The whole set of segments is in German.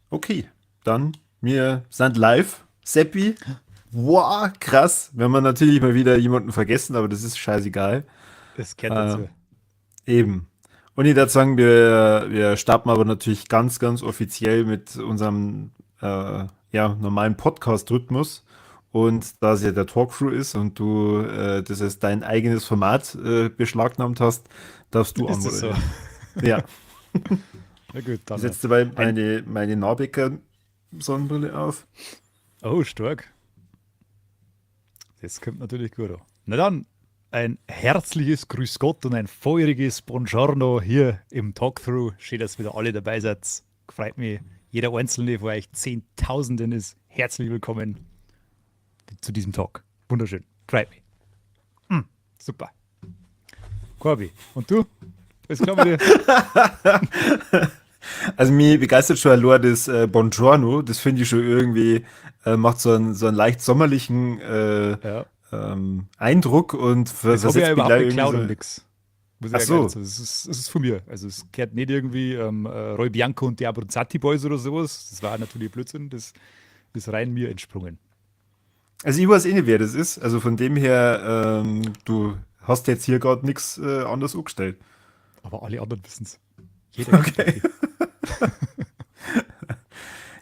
Okay, dann wir sind live. Seppi, wow, krass. Wir haben natürlich mal wieder jemanden vergessen, aber das ist scheißegal. Das gehört Äh, dazu. eben. Und ich würde sagen, wir starten aber natürlich ganz, ganz offiziell mit unserem ja, normalen Podcast-Rhythmus. Und da es ja der Talkthrough ist und du das als dein eigenes Format beschlagnahmt hast, darfst du Ist es so? anmoderieren. Ja, Na gut, ich dann setze dabei ein. meine Norbecker-Sonnenbrille auf. Oh, stark. Das kommt natürlich gut an. Na dann, ein herzliches Grüß Gott und ein feuriges Buongiorno hier im Talkthrough. Schön, dass wieder alle dabei seid. Freut mich. Jeder einzelne von euch Zehntausenden ist herzlich willkommen zu diesem Talk. Wunderschön. Freut mich. Super. Corby, und du? Alles klar bei dir? Also mir begeistert schon allein das Buongiorno, das finde ich schon irgendwie, macht so einen leicht sommerlichen Ja. Eindruck und Das habe ich ja versetzt mich überhaupt gleich nicht irgendwie geklaut und so, nix. Muss ich ach ja gleich so, dazu. Das ist von mir. Also es gehört nicht irgendwie Roy Bianco und die Abruzzati Boys oder sowas. Das war natürlich Blödsinn. Das ist rein mir entsprungen. also ich weiß eh nicht, wer das ist, also von dem her, du hast jetzt hier gerade nichts anders angestellt. Aber alle anderen wissen es. Jeder kennt Okay. die.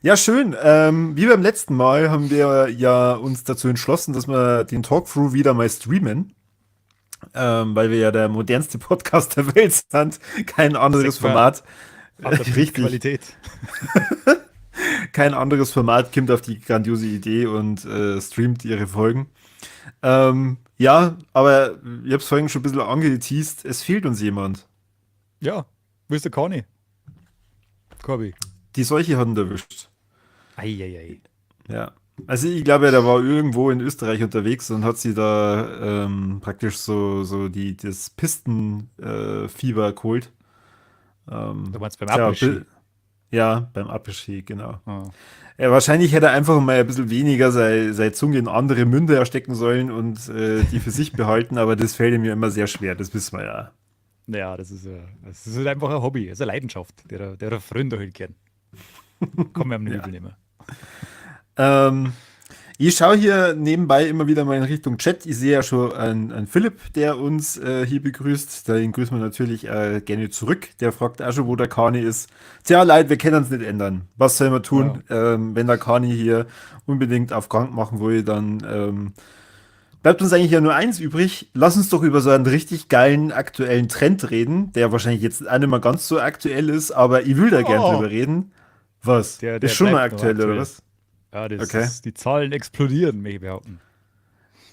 Ja, schön. Wie beim letzten Mal haben wir ja uns dazu entschlossen, dass wir den Talkthrough wieder mal streamen. Weil wir ja der modernste Podcast der Welt sind. Kein anderes Sagt man Format. an der Richtig. Bildqualität. Kein anderes Format kommt auf die grandiose Idee und streamt ihre Folgen. Ja, aber ich habe es vorhin schon ein bisschen angeteased. Es fehlt uns jemand. Ja, wo ist der Conny? Corby. Die Seuche hat ihn erwischt. Eieiei. Ja. Also ich glaube, der war irgendwo in Österreich unterwegs und hat sie da praktisch das Pistenfieber Fieber geholt. Du meinst beim Tja, Après-Ski. ja, beim Après-Ski, genau. Ah. Ja, wahrscheinlich hätte er einfach mal ein bisschen weniger seine Zunge in andere Munde erstecken sollen und die für sich behalten, aber das fällt ihm ja immer sehr schwer, das wissen wir ja. Naja, das ist halt einfach ein Hobby, es ist eine Leidenschaft, der Freunde halt gern. Kann man ihm nicht Ja. übel nehmen. Ähm, Ich schaue hier nebenbei immer wieder mal in Richtung Chat. Ich sehe ja schon einen Philipp, der uns hier begrüßt. Den grüßen wir natürlich gerne zurück. Der fragt auch schon, wo der Kani ist. Tja, leid, wir können es nicht ändern. Was soll man Ja. tun? Wenn der Kani hier unbedingt auf krank machen will, dann bleibt uns eigentlich ja nur eins übrig. Lass uns doch über so einen richtig geilen aktuellen Trend reden, der wahrscheinlich jetzt auch nicht mehr ganz so aktuell ist, aber ich will da gern Oh, drüber reden. Was? Ist der schon mal bleibt noch aktuell, oder aktuell. was? Ja, Okay. die Zahlen explodieren, möchte ich behaupten.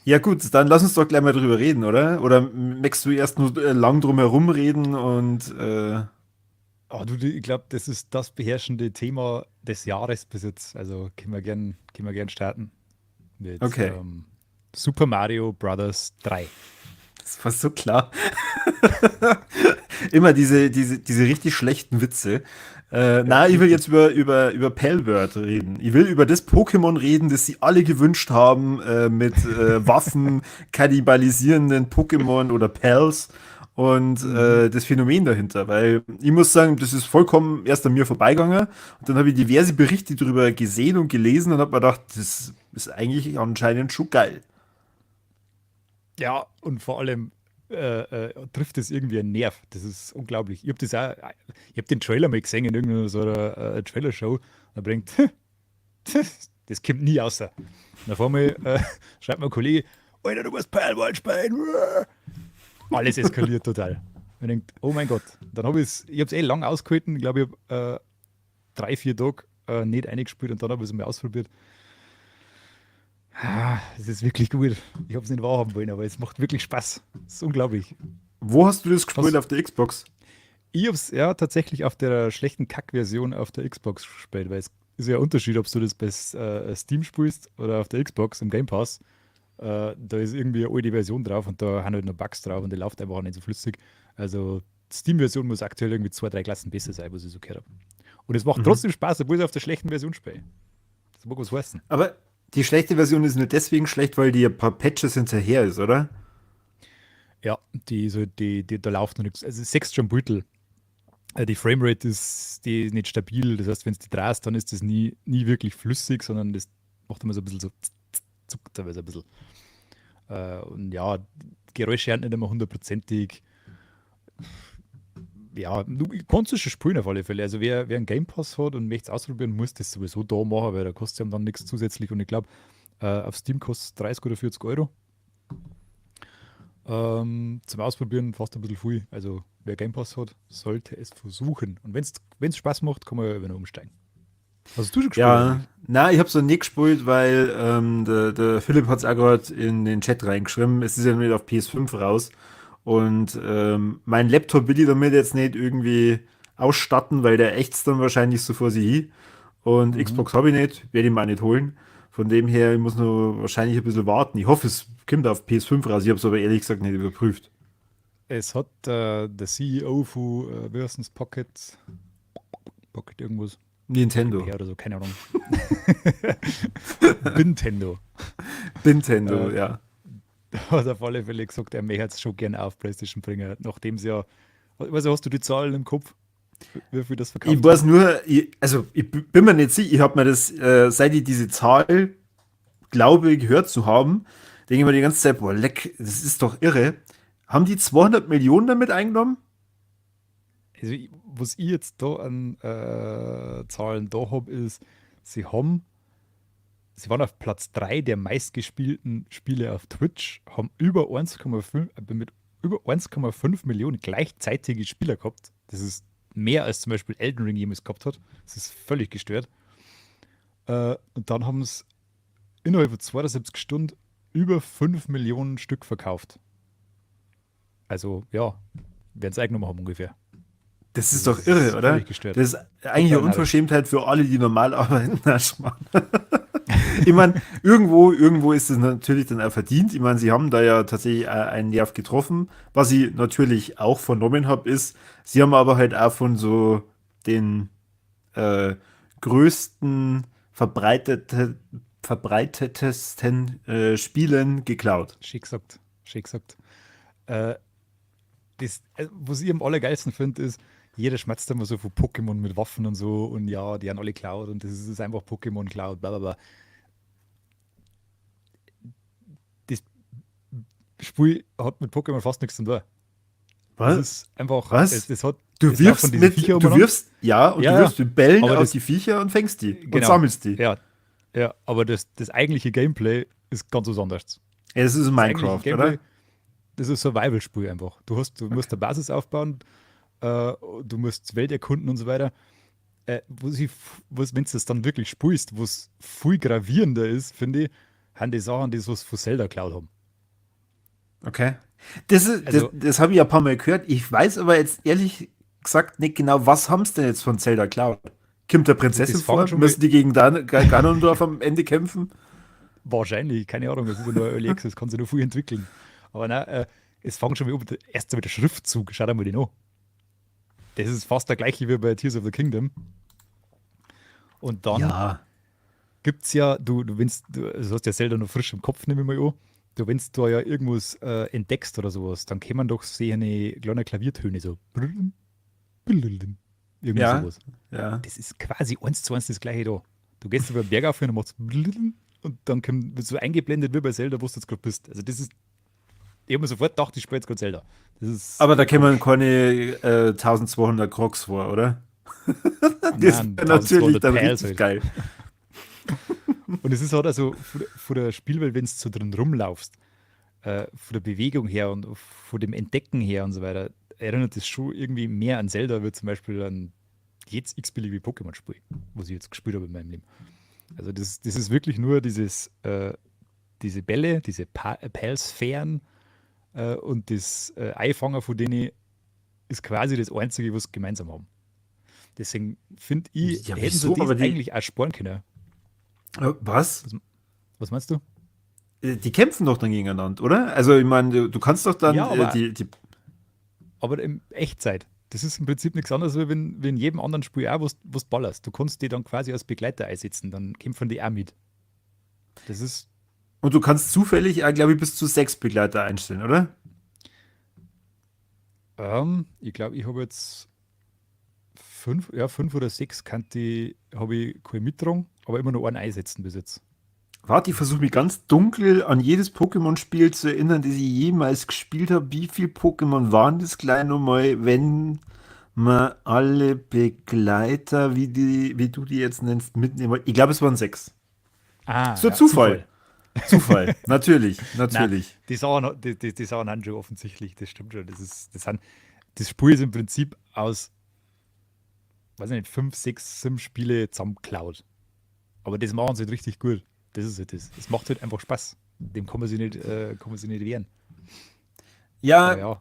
Ja gut, dann lass uns doch gleich mal drüber reden, oder? Oder möchtest du erst nur lang drum herum reden und Oh, ich glaube, das ist das beherrschende Thema des Jahres bis jetzt. Also können wir gern starten mit okay. Super Mario Bros. 3. Das war so klar. Immer diese richtig schlechten Witze. Ja, Na, ich will richtig. jetzt über Palworld reden. Ich will über das Pokémon reden, das sie alle gewünscht haben, mit Waffen, kannibalisierenden Pokémon oder Pals und Mhm. das Phänomen dahinter. Weil ich muss sagen, das ist vollkommen erst an mir vorbeigegangen. Und dann habe ich diverse Berichte darüber gesehen und gelesen und habe mir gedacht, das ist eigentlich anscheinend schon geil. Ja, und vor allem trifft es irgendwie einen Nerv. Das ist unglaublich. Ich habe den Trailer mal gesehen in irgendeiner so einer Trailer-Show. Da bringt, das kommt nie außer. Und auf einmal schreibt mein Kollege, Alter, du musst Palworld spielen. Alles eskaliert total. Und ich denke, oh mein Gott. Dann ich habe es eh lang ausgehalten. Ich glaube, ich habe 3, 4 Tage nicht eingespielt und dann habe ich es mal ausprobiert. Es ist wirklich gut. Ich habe es nicht wahrhaben wollen, aber es macht wirklich Spaß. Es ist unglaublich. Wo hast du das gespielt Hast, auf der Xbox? ich habe es ja tatsächlich auf der schlechten Kack-Version auf der Xbox gespielt, weil es ist ja ein Unterschied, ob du das bei Steam spielst oder auf der Xbox im Game Pass. Da ist irgendwie eine alte Version drauf und da haben halt noch Bugs drauf und die läuft einfach auch nicht so flüssig. Also die Steam-Version muss aktuell irgendwie 2, 3 Klassen besser sein, was ich so gehört habe. Und es macht Mhm. trotzdem Spaß, obwohl ich auf der schlechten Version spiele. Das mag was heißen. Aber die schlechte Version ist nur deswegen schlecht, weil die ein paar Patches hinterher ist, oder? Ja, da läuft noch nichts. Also 6 schon brutal. Die Framerate die ist nicht stabil. Das heißt, wenn es die drehst, dann ist das nie wirklich flüssig, sondern das macht immer so ein bisschen so zuckt teilweise ein bisschen. Und ja, Geräusche sind nicht immer hundertprozentig. Ja, du kannst es schon spielen auf alle Fälle. Also wer einen Game Pass hat und möchte es ausprobieren, muss das sowieso da machen, weil da kostet es ihm dann nichts zusätzlich. Und ich glaube, auf Steam kostet es 30 oder 40 Euro. Zum Ausprobieren fast ein bisschen viel. Also wer Game Pass hat, sollte es versuchen. Und wenn es Spaß macht, kann man ja wieder umsteigen. Hast du schon gespielt Ja, eigentlich? na, ich habe es noch nie gespielt, weil der Philipp hat es auch gerade in den Chat reingeschrieben. Es ist ja noch nicht auf PS5 raus. Und mein Laptop will ich damit jetzt nicht irgendwie ausstatten, weil der ächzt dann wahrscheinlich so vor sich hin. Und Mhm. Xbox habe ich nicht, werde ich mal nicht holen. Von dem her, ich muss nur wahrscheinlich ein bisschen warten. Ich hoffe, es kommt auf PS5 raus. Ich habe es aber ehrlich gesagt nicht überprüft. Es hat der CEO von, wie heißt das, Pocket irgendwas, Pocket Nintendo. Pair oder so, keine Ahnung. Nintendo Nintendo, äh, ja. hat auf alle Fälle gesagt, er möchte es schon gerne auf PlayStation bringen, nachdem sie ja, also hast du die Zahlen im Kopf, wie viel das Ich verkauft haben? weiß nur, also ich bin mir nicht sicher, ich habe mir das, seit ich diese Zahl glaube gehört zu haben, denke ich mir die ganze Zeit, boah, leck, das ist doch irre. Haben die 200 Millionen damit eingenommen? Also, was ich jetzt da an Zahlen da habe, ist, sie haben, sie waren auf Platz 3 der meistgespielten Spiele auf Twitch, haben über 1,5, mit über 1,5 Millionen gleichzeitige Spieler gehabt. Das ist mehr als zum Beispiel Elden Ring jemals gehabt hat. Das ist völlig gestört. Und dann haben es innerhalb von 72 Stunden über 5 Millionen Stück verkauft. Also, ja, werden es eingenommen haben ungefähr. Das Das ist doch irre, ist oder? völlig gestört. Das ist eigentlich eine Total narrisch. Unverschämtheit für alle, die normal arbeiten. Na, Schmarrn. Ich meine, irgendwo ist es natürlich dann auch verdient. Ich meine, sie haben da ja tatsächlich einen Nerv getroffen. Was ich natürlich auch vernommen habe, ist, sie haben aber halt auch von so den äh, größten, verbreitetesten Spielen geklaut. Schick gesagt. Schick gesagt. Äh, was ich am allergeilsten finde, ist, jeder schmatzt immer so von Pokémon mit Waffen und so und ja, die haben alle Cloud und das ist einfach Pokémon Cloud, bla bla bla. Das Spiel hat mit Pokémon fast nichts zu tun. Das Was? ist einfach, Was? Du es laufen wirfst diese Viecher du umeinander. wirfst, ja, und du Ja, ja. wirfst mit Bällen Aber auf die Viecher und fängst die und genau, sammelst die. ja, ja, aber das eigentliche Gameplay ist ganz was anderes. Ja, das ist Das eigentliche Minecraft, Gameplay, oder? das ist ein Survival-Spiel einfach. Du Okay. musst eine Basis aufbauen, du musst Welt erkunden und so weiter. Wenn du das dann wirklich spielst, wo es viel gravierender ist, finde ich, haben die Sachen, die so von Zelda geklaut haben. Okay. Also, Das habe ich ja ein paar Mal gehört. Ich weiß aber jetzt ehrlich gesagt nicht genau, was haben sie denn jetzt von Zelda Cloud? Kommt der also das Prinzessin fangen vor? schon mal Müssen die gegen Ganondorf am Ende kämpfen? wahrscheinlich, keine Ahnung, das ist ja nur Early Access, kann sich noch viel entwickeln. Aber nein, es fängt schon mal an, erst mit der Schriftzug, schau dir mal den an. Das ist fast der gleiche wie bei Tears of the Kingdom. Und dann Ja. gibt es ja, du hast ja Zelda noch frisch im Kopf, nehme ich mal an. Du, wenn du da ja irgendwas entdeckst oder sowas, dann kann man doch sehen, eine kleine Klaviertöne, so. Irgendwie Ja. sowas. Ja. Das ist quasi eins zu eins das gleiche da. Du gehst über den Berg auf und machst und dann wird so eingeblendet wie bei Zelda, wo du jetzt gerade bist. Also das ist, ich habe mir sofort gedacht, ich spiele jetzt gerade Zelda. Das ist Aber da kämen komisch. keine 1200 Crocs vor, oder? Das Nein, wäre natürlich 1200 dann Pals richtig halt. geil. Und es ist halt also von der Spielwelt, wenn du so drin rumlaufst, von der Bewegung her und von dem Entdecken her und so weiter, erinnert es schon irgendwie mehr an Zelda, wie zum Beispiel an jetzt x-beliebige Pokémon-Spiel, was ich jetzt gespielt habe in meinem Leben. Also das ist wirklich nur diese Bälle, diese Pals-Sphären und das Eifangen von denen ist quasi das Einzige, was sie gemeinsam haben. Deswegen finde ich, Ja, hätten sie wieso? Aber das eigentlich auch sparen können. was? Was, was meinst du? Die kämpfen doch dann gegeneinander, oder? Also, ich meine, du kannst doch dann Ja, aber, die. aber in Echtzeit. Das ist im Prinzip nichts anderes, als wie in jedem anderen Spiel auch, wo du ballerst. Du kannst die dann quasi als Begleiter einsetzen, dann kämpfen die auch mit. Das ist, Und du kannst zufällig, glaube ich, bis zu 6 Begleiter einstellen, oder? ich glaube, ich habe jetzt. fünf oder sechs habe ich keine mitgetragen, aber immer nur einen einsetzen bis jetzt. Warte, ich versuche mich ganz dunkel an jedes Pokémon-Spiel zu erinnern, das ich jemals gespielt habe. Wie viele Pokémon waren das gleich nochmal, wenn man alle Begleiter, wie du die jetzt nennst, mitnehmen wollt? Ich glaube, es waren 6. Ah, So ja, Zufall. Zufall. Zufall. Natürlich, Na, natürlich. die Sachen haben schon offensichtlich, das stimmt schon. Das Spiel ist im Prinzip aus, weiß ich nicht, 5, 6 Sim-Spiele zusammengeklaut. Aber das machen sie halt richtig gut. Das ist halt das. Es macht halt einfach Spaß. Dem kann man sich nicht wehren. Aber Ja, ja,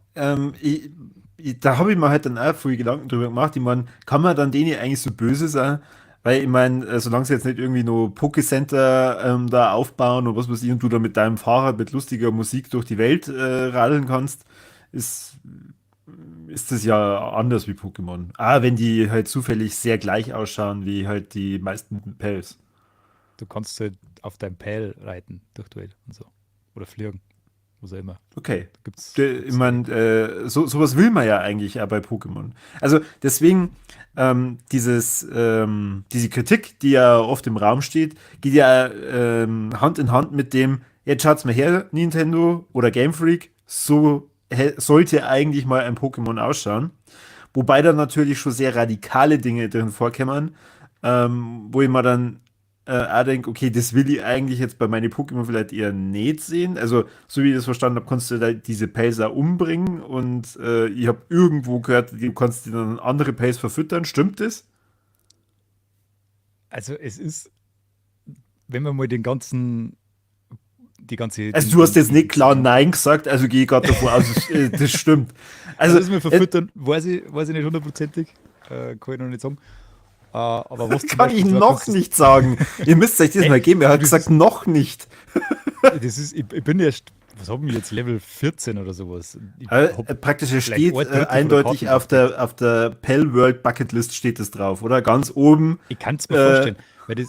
da habe ich mir halt dann auch viel Gedanken drüber gemacht. Ich meine, kann man dann denen eigentlich so böse sein? Weil ich meine, solange sie jetzt nicht irgendwie nur Pokécenter da aufbauen oder was weiß ich und du da mit deinem Fahrrad mit lustiger Musik durch die Welt radeln kannst, ist, ist das ja anders wie Pokémon. Ah, wenn die halt zufällig sehr gleich ausschauen wie halt die meisten Pels. du kannst halt auf deinem Pfeil reiten durch die Welt und so. Oder fliegen, was auch immer. Okay. Ich Gibt's meine, sowas will man ja eigentlich auch bei Pokémon. Also deswegen, diese Kritik, die ja oft im Raum steht, geht ja Hand in Hand mit dem, jetzt schaut's mal her, Nintendo oder Game Freak, so sollte eigentlich mal ein Pokémon ausschauen. Wobei da natürlich schon sehr radikale Dinge drin vorkommen, wo ich mir dann auch denke, okay, das will ich eigentlich jetzt bei meinen Pokémon vielleicht eher nicht sehen. Also, so wie ich das verstanden habe, kannst du da diese Pelzer umbringen und ich habe irgendwo gehört, du kannst die dann andere Pelz verfüttern. Stimmt das? Also es ist, wenn man mal die ganze, Also, du hast jetzt nicht klar Nein gesagt, also gehe ich gerade davon aus, das stimmt. also Also, das mit Verfüttern, weiß ich nicht hundertprozentig, kann ich noch nicht sagen. Aber was zum kann ich Beispiel, noch nicht sagen. Ihr müsst euch das mal geben. Er hat gesagt, noch nicht. ich bin erst, was haben wir jetzt, Level 14 oder sowas. Ich hab Praktisch, es vielleicht steht ein Drittel von der eindeutig Karten auf der Pell World Bucket List steht es drauf, oder? Ganz oben. Ich kann es mir Äh, vorstellen, weil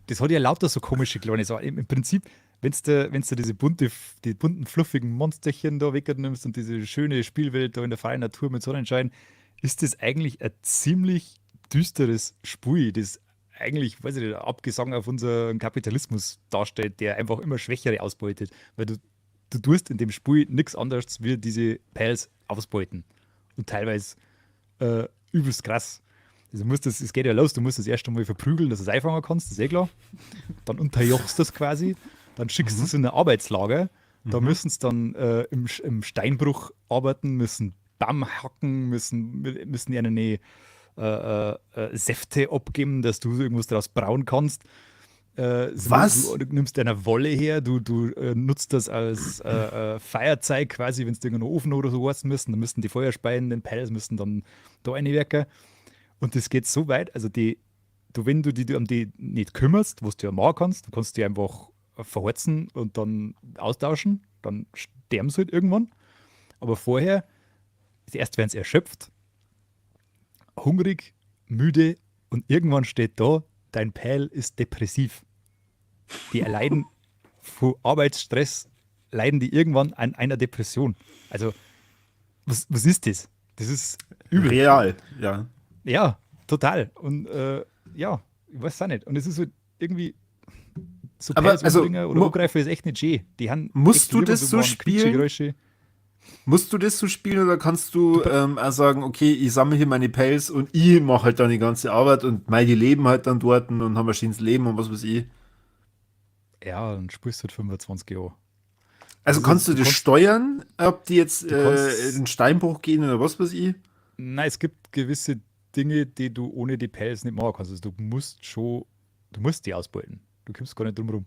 das hat ja lauter so komische kleine Sachen. Im Prinzip, wenn du die bunten, fluffigen Monsterchen da wegnimmst und diese schöne Spielwelt da in der freien Natur mit Sonnenschein, ist das eigentlich ein ziemlich düsteres Spiel, das eigentlich, weiß ich nicht, Abgesang auf unseren Kapitalismus darstellt, der einfach immer Schwächere ausbeutet. Weil du tust in dem Spiel nichts anderes wie diese Pals ausbeuten. Und teilweise übelst krass. Also es geht ja los, du musst das erst einmal verprügeln, dass du es einfangen kannst, das ist eh klar. Dann unterjochst du das quasi, dann schickst du es in ein Arbeitslager. Da müssen sie dann im Steinbruch arbeiten, müssen Baum hacken, müssen ihnen Säfte abgeben, dass du irgendwas daraus brauen kannst. Was? Du nimmst deine Wolle her, du nutzt das als Feuerzeug quasi, wenn es irgendeinen Ofen oder so heißen müssen, dann müssen die Feuerspeien, den Pels müssen dann da reinwerken. Und das geht so weit, also wenn du dich um die nicht kümmerst, was du ja machen kannst, du kannst die einfach verheizen und dann austauschen, dann sterben sie halt irgendwann. Aber vorher, erst werden sie erschöpft, hungrig, müde und irgendwann steht da, dein Pal ist depressiv. Die erleiden vor Arbeitsstress, leiden die irgendwann an einer Depression. Also, was ist das? Das ist übel. Real, ja. Ja, total. Und ja, ich weiß auch nicht. Und es ist so irgendwie so Aber, Pals also, umbringen oder Angreifer ist echt nicht schön. Die haben musst echt du lieber das so mal spielen? Quietschegeräusche. Musst du das so spielen oder kannst du auch sagen, okay, ich sammle hier meine Pels und ich mache halt dann die ganze Arbeit und meine leben halt dann dort und haben ein schönes Leben und was weiß ich. Ja, dann spielst du halt 25 Jahre. Also Also kannst du du das kannst, steuern, ob die jetzt du in den kannst, Steinbruch gehen oder was weiß ich? nein, es gibt gewisse Dinge, die du ohne die Pals nicht machen kannst. Also du musst die ausbeuten. Du kommst gar nicht drum rum.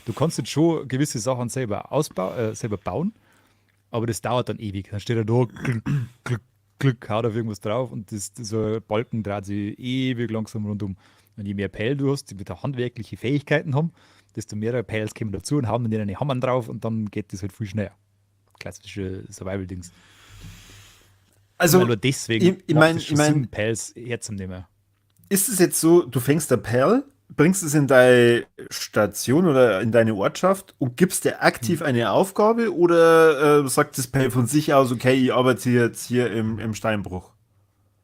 Du kannst jetzt schon gewisse Sachen selber bauen, aber das dauert dann ewig. Dann steht er da, klick, klick, klick, haut auf irgendwas drauf und so ein Balken dreht sich ewig langsam rundum. Und je mehr Pell du hast, die wieder handwerkliche Fähigkeiten haben, desto mehr Pells kommen dazu und haben dann eine Hammern drauf und dann geht das halt viel schneller. Klassische Survival-Dings. Also, Nur deswegen ich macht meine, es schon Sinn, Pells herzunehmen. ist es jetzt so, du fängst ein Perl, bringst es in deine Station oder in deine Ortschaft und gibst dir aktiv eine Aufgabe oder sagt das Perl von sich aus, okay, ich arbeite jetzt hier im Steinbruch?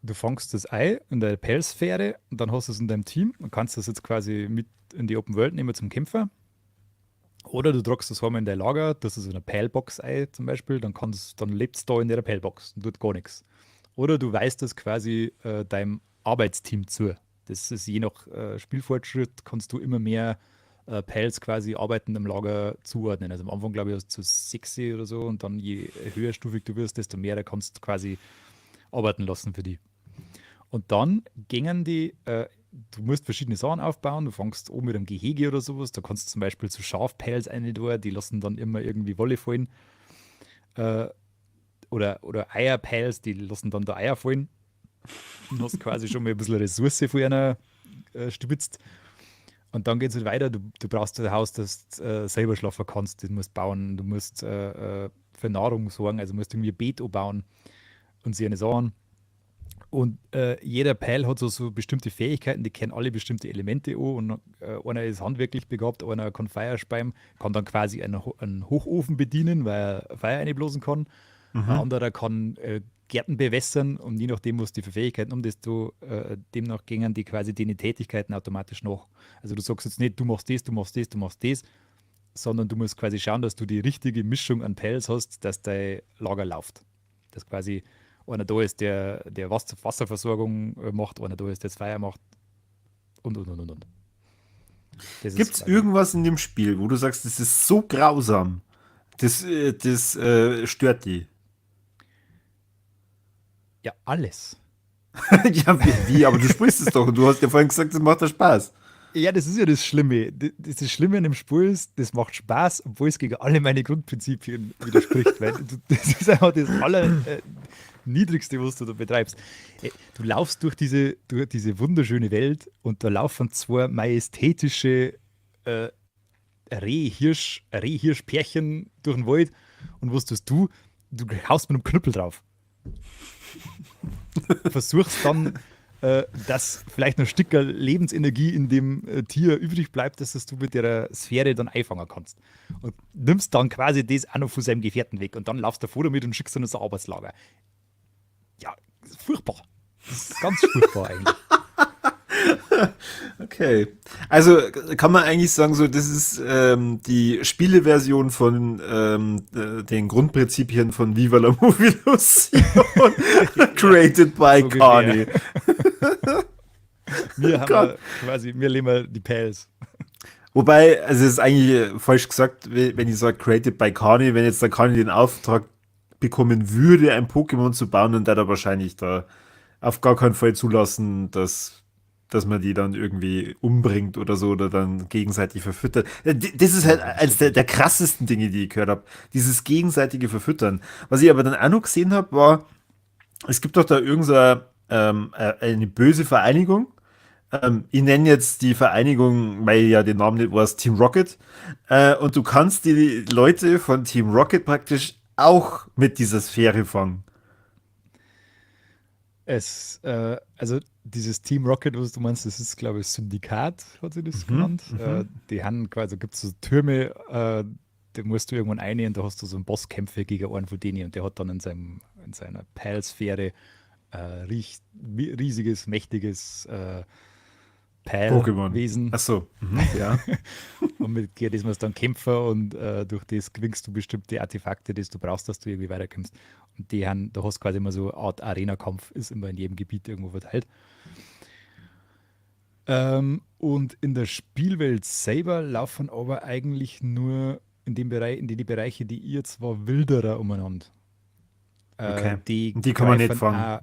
du fängst das Ei in der Pell-Sphäre und dann hast du es in deinem Team und kannst das jetzt quasi mit in die Open World nehmen zum Kämpfer. Oder du tragst das heim in dein Lager, das ist in einer Pellbox-Ei zum Beispiel, dann lebt es da in der Pellbox und tut gar nichts. Oder du weist das quasi deinem Arbeitsteam zu. Das ist je nach Spielfortschritt, kannst du immer mehr Pals quasi arbeiten im Lager zuordnen. Also am Anfang glaube ich hast du 6 oder so und dann je höherstufig du wirst, desto mehr kannst du quasi arbeiten lassen für die. Und dann gingen du musst verschiedene Sachen aufbauen. Du fängst oben mit einem Gehege oder sowas. Da kannst du zum Beispiel so Schafpels rein tun, die lassen dann immer irgendwie Wolle fallen. Äh, oder Eierpels, die lassen dann da Eier fallen. Du hast quasi schon mal ein bisschen Ressource für einer stibitzt. Und dann geht es halt weiter. Du brauchst ein Haus, das selber schlafen kannst. Du musst bauen, du musst für Nahrung sorgen, also musst irgendwie ein Beet bauen und sie eine Sachen. Und jeder Pal hat so bestimmte Fähigkeiten, die kennen alle bestimmte Elemente an. Und einer ist handwerklich begabt, einer kann Feuer speien, kann dann quasi einen Hochofen bedienen, weil er Feuer einblasen kann. Ein Mhm. anderer kann Gärten bewässern und je nachdem, was die für Fähigkeiten um, desto demnach gingen die quasi den Tätigkeiten automatisch nach. Also du sagst jetzt nicht, du machst das, du machst das, du machst das, sondern du musst quasi schauen, dass du die richtige Mischung an Pals hast, dass dein Lager läuft. Dass quasi einer da ist, der Wasserversorgung macht, einer da ist, der das Feuer macht und. Das ist Gibt es quasi, irgendwas in dem Spiel, wo du sagst, das ist so grausam, das stört die? ja, alles. Ja, wie? Aber du sprichst es doch und du hast ja vorhin gesagt, das macht dir Spaß. Ja, das ist ja das Schlimme. Das Schlimme an dem Spiel ist, das macht Spaß, obwohl es gegen alle meine Grundprinzipien widerspricht. Weil das ist einfach das Allerniedrigste, was du da betreibst. Du laufst durch diese wunderschöne Welt und da laufen zwei majestätische äh, Rehhirschpärchen durch den Wald und was tust du? Du haust mit einem Knüppel drauf. Versuchst dann, dass vielleicht noch ein Stück Lebensenergie in dem Tier übrig bleibt, dass das du mit der Sphäre dann einfangen kannst. Und nimmst dann quasi das auch noch von seinem Gefährten weg und dann laufst du vor damit und schickst ihn ins Arbeitslager. Ja, das ist furchtbar. Das ist ganz furchtbar eigentlich. Okay. Also kann man eigentlich sagen, so, das ist die Spieleversion von den Grundprinzipien von Viva la Movilusion, Ja, created by so ungefähr. Kani. Wir haben Gott. wir leben wir die Pels. Wobei, also es ist eigentlich falsch gesagt, wenn ich sage created by Kani, wenn jetzt der Kani den Auftrag bekommen würde, ein Pokémon zu bauen, dann würde er wahrscheinlich da auf gar keinen Fall zulassen, dass man die dann irgendwie umbringt oder so oder dann gegenseitig verfüttert. Das ist halt Ja, eines bestimmt der nicht. krassesten Dinge, die ich gehört habe. Dieses gegenseitige Verfüttern. Was ich aber dann auch noch gesehen habe, war, es gibt doch da irgendeine eine böse Vereinigung. Ich nenne jetzt die Vereinigung, weil ich ja den Namen nicht weiß, Team Rocket. Und du kannst die Leute von Team Rocket praktisch auch mit dieser Sphäre fangen. Also dieses Team Rocket, was du meinst, das ist, glaube ich, Syndikat, hat sie das Mhm, genannt. mhm. Die haben quasi, gibt es so Türme, da musst du irgendwann rein und da hast du so einen Bosskämpfer gegen einen von denen und der hat dann in seiner Pal-Sphäre riesiges, mächtiges Pokémon. Pal-Wesen. Ach so, mhm, ja. Und mit das musst du dann kämpfen und durch das gewinnst du bestimmte Artefakte, die du brauchst, dass du irgendwie weiterkommst. Und da hast du quasi immer so eine Art Arena-Kampf, ist immer in jedem Gebiet irgendwo verteilt. Und in der Spielwelt selber laufen aber eigentlich nur in dem Bereich, in die Bereiche, die ihr zwar Wilderer umeinander. Okay. Die Und die kann man nicht greifen fangen. auch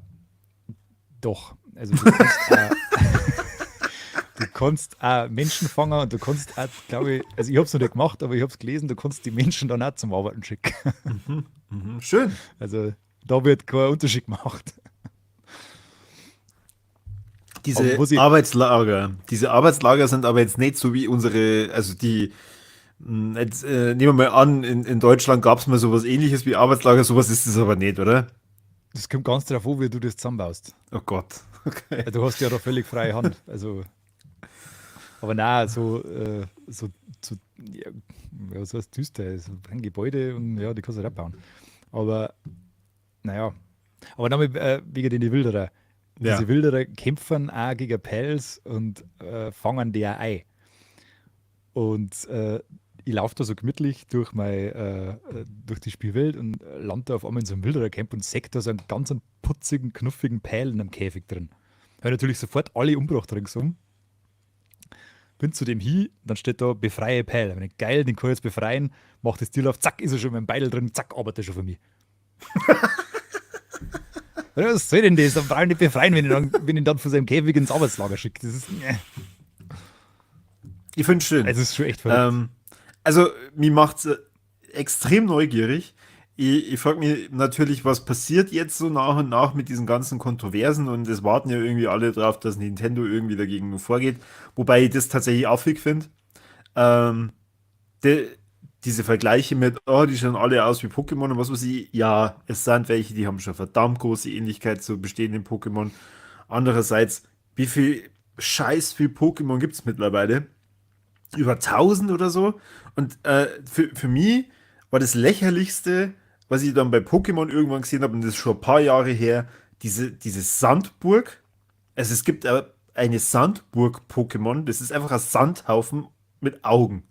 doch. Also du kannst auch Du kannst auch Menschen fangen und du kannst auch, glaube ich, also ich habe es noch nicht gemacht, aber ich habe es gelesen, du kannst die Menschen dann auch zum Arbeiten schicken. Mhm, mhm. Schön. Also da wird kein Unterschied gemacht. Aber was ich, Diese Arbeitslager sind aber jetzt nicht so wie unsere, also jetzt nehmen wir mal an, in Deutschland gab es mal sowas ähnliches wie Arbeitslager, sowas ist es aber nicht, oder? das kommt ganz darauf an, wie du das zusammenbaust. Oh Gott. Okay. Du hast ja da völlig freie Hand. Also, aber nein, ja, was heißt düster? So ein Gebäude und ja, die kannst du halt abbauen. Aber naja, aber dann wegen den Wilderer. diese Ja. Wilderer kämpfen auch gegen Pels und fangen die auch ein. Und ich laufe da so gemütlich durch die Spielwelt und lande da auf einmal in so einem Wilderer-Camp und sehe da so einen ganz einen putzigen, knuffigen Pfeil in einem Käfig drin. Habe natürlich sofort alle umgebracht ringsum. Bin zu dem hin, dann steht da befreie Pfeil. Ich meine, geil, den kann ich jetzt befreien, mach das Tier auf, zack, ist er schon mit dem Beil drin, zack, arbeitet er schon für mich. Ja, was soll denn das? Dann brauche ich nicht befreien, wenn ich dann von seinem Käfig ins Arbeitslager schicke. Das ist, Ich finde es schön. also ist schon echt verrückt. Ähm, also, mir macht es extrem neugierig. Ich frage mich natürlich, was passiert jetzt so nach und nach mit diesen ganzen Kontroversen und es warten ja irgendwie alle drauf, dass Nintendo irgendwie dagegen vorgeht. Wobei ich das tatsächlich affig finde. Ähm, de, diese Vergleiche mit, oh, die schauen alle aus wie Pokémon und was weiß ich. Ja, es sind welche, die haben schon verdammt große Ähnlichkeit zu bestehenden Pokémon. Andererseits, wie viel Scheiß viel Pokémon gibt es mittlerweile? Über 1000 oder so. Und für mich war das lächerlichste, was ich dann bei Pokémon irgendwann gesehen habe, und das ist schon ein paar Jahre her, diese Sandburg. Also es gibt eine Sandburg-Pokémon, das ist einfach ein Sandhaufen mit Augen.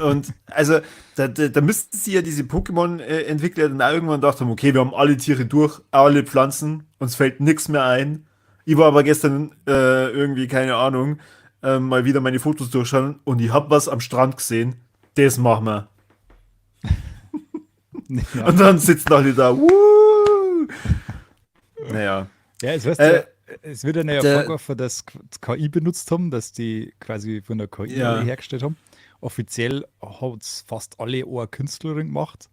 Und also da müssten sie ja diese Pokémon-Entwickler dann auch irgendwann gedacht haben, okay, wir haben alle Tiere durch, alle Pflanzen, uns fällt nichts mehr ein. Ich war aber gestern irgendwie, keine Ahnung, mal wieder meine Fotos durchschauen und ich hab was am Strand gesehen. Das machen wir. Ja. Und dann sitzen alle da. Wuhu! Naja. Ja, es heißt ja, Äh, es wird ja ja der, vorgeworfen, dass KI benutzt haben, dass die quasi von der KI alle ja, hergestellt haben. Offiziell hat es fast alle eine Künstlerin gemacht.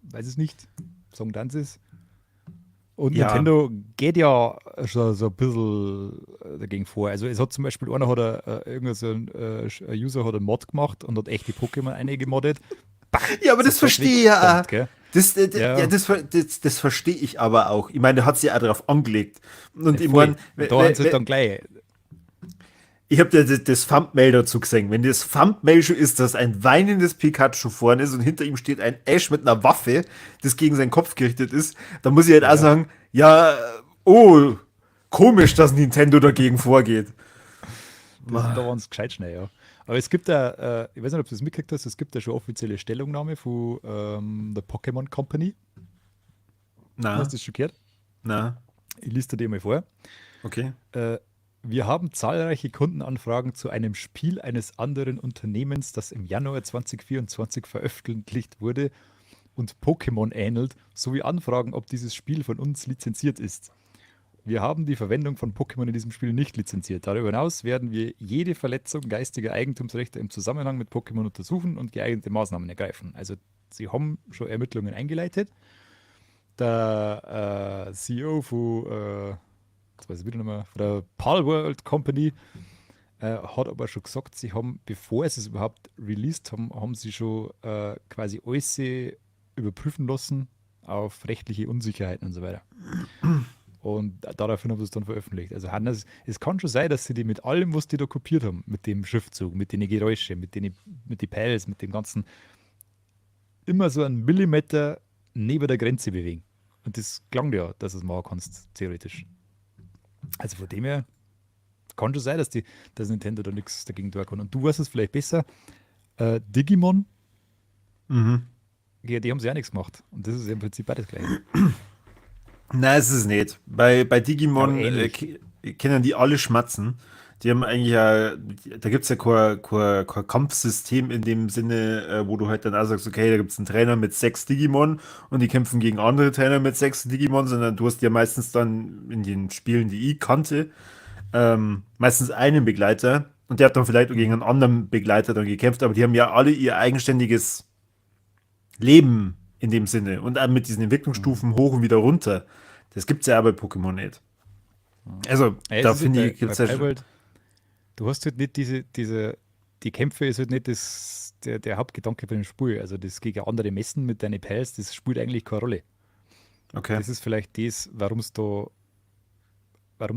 Weiß es nicht. Sagen dann sie es. Und ja, Nintendo geht ja schon so ein bisschen dagegen vor. Also es hat zum Beispiel einer irgendein so ein User hat einen Mod gemacht und hat echte Pokémon eingemoddet. Bach, ja, aber das sofort verstehe ich ja auch. weggebombt, gell? Ja, Ja, das verstehe ich aber auch. Ich meine, der hat sich ja auch darauf angelegt. Und ich voll. meine, Und da haben sie halt dann gleich. ich habe dir das Thumbnail dazu gesehen. Wenn das Thumbnail schon ist, dass ein weinendes Pikachu vorne ist und hinter ihm steht ein Ash mit einer Waffe, das gegen seinen Kopf gerichtet ist, dann muss ich halt auch Ja, sagen, ja, oh, komisch, dass Nintendo dagegen vorgeht. da waren es gescheit schnell, ja. Aber es gibt da, ich weiß nicht, ob du das mitgekriegt hast, es gibt da schon offizielle Stellungnahme von der Pokémon Company. Hast Na, du das schon gehört? na, Ich lese dir die mal vor. okay. Äh, Wir haben zahlreiche Kundenanfragen zu einem Spiel eines anderen Unternehmens, das im Januar 2024 veröffentlicht wurde und Pokémon ähnelt, sowie Anfragen, ob dieses Spiel von uns lizenziert ist. Wir haben die Verwendung von Pokémon in diesem Spiel nicht lizenziert. Darüber hinaus werden wir jede Verletzung geistiger Eigentumsrechte im Zusammenhang mit Pokémon untersuchen und geeignete Maßnahmen ergreifen. Also sie haben schon Ermittlungen eingeleitet. Der CEO jetzt weiß ich wieder nicht mehr, von der Palworld Company hat aber schon gesagt, sie haben, bevor sie es überhaupt released haben, haben sie schon quasi alles überprüfen lassen auf rechtliche Unsicherheiten und so weiter. Und daraufhin haben sie es dann veröffentlicht. Also Hannes, es kann schon sein, dass sie die mit allem, was die da kopiert haben, mit dem Schriftzug, mit den Geräuschen, mit den Pals, mit dem Ganzen, immer so einen Millimeter neben der Grenze bewegen. Und das klang ja, dass du es machen kannst, theoretisch. Also von dem her kann schon sein, dass Nintendo da nichts dagegen tun kann. Und du weißt es vielleicht besser. Digimon, Mhm. ja, die haben sie auch nichts gemacht. Und das ist ja im Prinzip beides gleich. Nein, es ist nicht. Bei Aber Digimon ähnlich. kennen die alle schmatzen. Die haben eigentlich ja, da gibt es ja kein Kampfsystem in dem Sinne, wo du halt dann auch sagst, okay, da gibt es einen Trainer mit 6 Digimon und die kämpfen gegen andere Trainer mit 6 Digimon, sondern du hast ja meistens dann in den Spielen, die ich kannte, meistens einen Begleiter und der hat dann vielleicht gegen Mhm. einen anderen Begleiter dann gekämpft, aber die haben ja alle ihr eigenständiges Leben in dem Sinne und auch mit diesen Mhm. Entwicklungsstufen hoch und wieder runter. Das gibt es ja auch bei Pokémon nicht. Mhm. Also, Ja, es da ist halt finde ich, gibt bei es ja schon. Palworld, du hast halt nicht die Kämpfe ist halt nicht der Hauptgedanke von dem Spiel. Also das gegen andere Messen mit deinen Pals, das spielt eigentlich keine Rolle. Okay. Das ist vielleicht das, warum es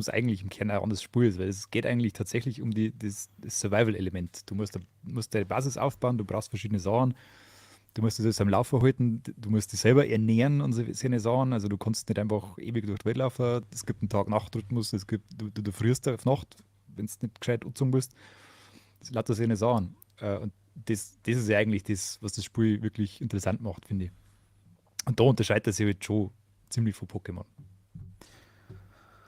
eigentlich im Kern ein anderes Spiel ist, weil es geht eigentlich tatsächlich um das Survival-Element. Du musst deine Basis aufbauen, du brauchst verschiedene Sachen. Du musst das am Laufen halten, du musst dich selber ernähren und so Sachen. Also du kannst nicht einfach ewig durch die Welt laufen. Es gibt einen Tag-Nacht-Rhythmus, du frierst auf Nacht, wenn du nicht gescheit anzogen bist. Das sind lauter so Sachen. Und das ist ja eigentlich das, was das Spiel wirklich interessant macht, finde ich. Und da unterscheidet es sich halt schon ziemlich von Pokémon.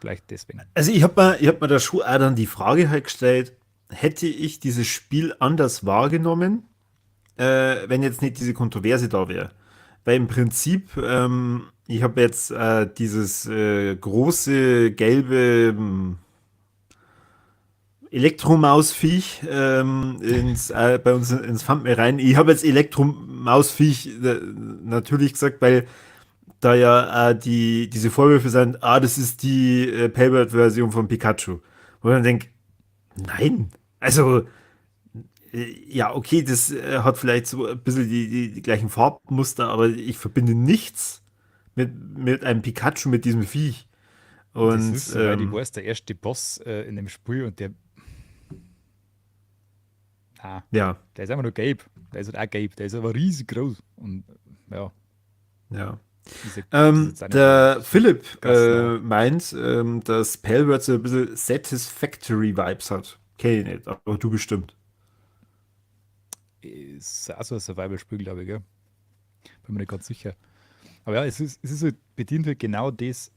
Vielleicht deswegen. Also ich hab mir da schon auch dann die Frage halt gestellt, hätte ich dieses Spiel anders wahrgenommen, wenn jetzt nicht diese Kontroverse da wäre. Weil im Prinzip, ich habe jetzt dieses große gelbe Elektromausviech bei uns ins Pfand rein. Ich habe jetzt Elektromausviech natürlich gesagt, weil da ja diese Vorwürfe sind, das ist die Payback-Version von Pikachu. Wo man denkt, nein. Also, ja, okay, das hat vielleicht so ein bisschen die gleichen Farbmuster, aber ich verbinde nichts mit einem Pikachu, mit diesem Viech. Das Und ist, soweit ich weiß, der erste Boss in dem Spiel und ja, der ist einfach nur gelb. Der ist halt auch gelb, der ist aber riesig groß. Und ja, ja. ist jetzt auch nicht Der Philipp gassenau. meint, dass Palworld so ein bisschen Satisfactory Vibes hat. Kenn ich nicht, aber du bestimmt. Ist auch so ein Survival-Spiel, glaube ich, gell? Bin mir nicht ganz sicher. Aber ja, es ist halt, bedient halt genau diese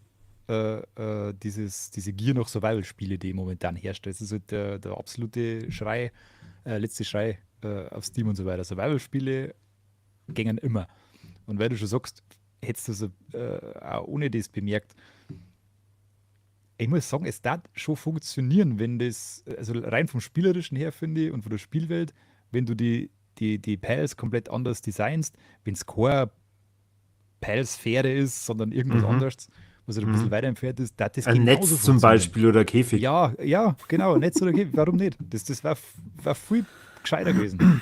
Gier nach Survival-Spiele, die momentan herrscht. Es ist halt der absolute Schrei, letzte Schrei auf Steam und so weiter. Survival-Spiele gingen immer. Und weil du schon sagst, hättest du so, auch ohne das bemerkt, ich muss sagen, es darf schon funktionieren, wenn das, also rein vom Spielerischen her, finde ich, und von der Spielwelt, wenn du die Pals komplett anders designst, wenn es keine Pal-Sphäre ist, sondern irgendwas Mhm, anderes, was halt ein bisschen mhm. weiter entfernt ist, darf das Ein genauso Netz zum funktionieren. Beispiel oder Käfig. Ja, ja, genau, nicht so, okay, warum nicht? Das war viel gescheiter gewesen.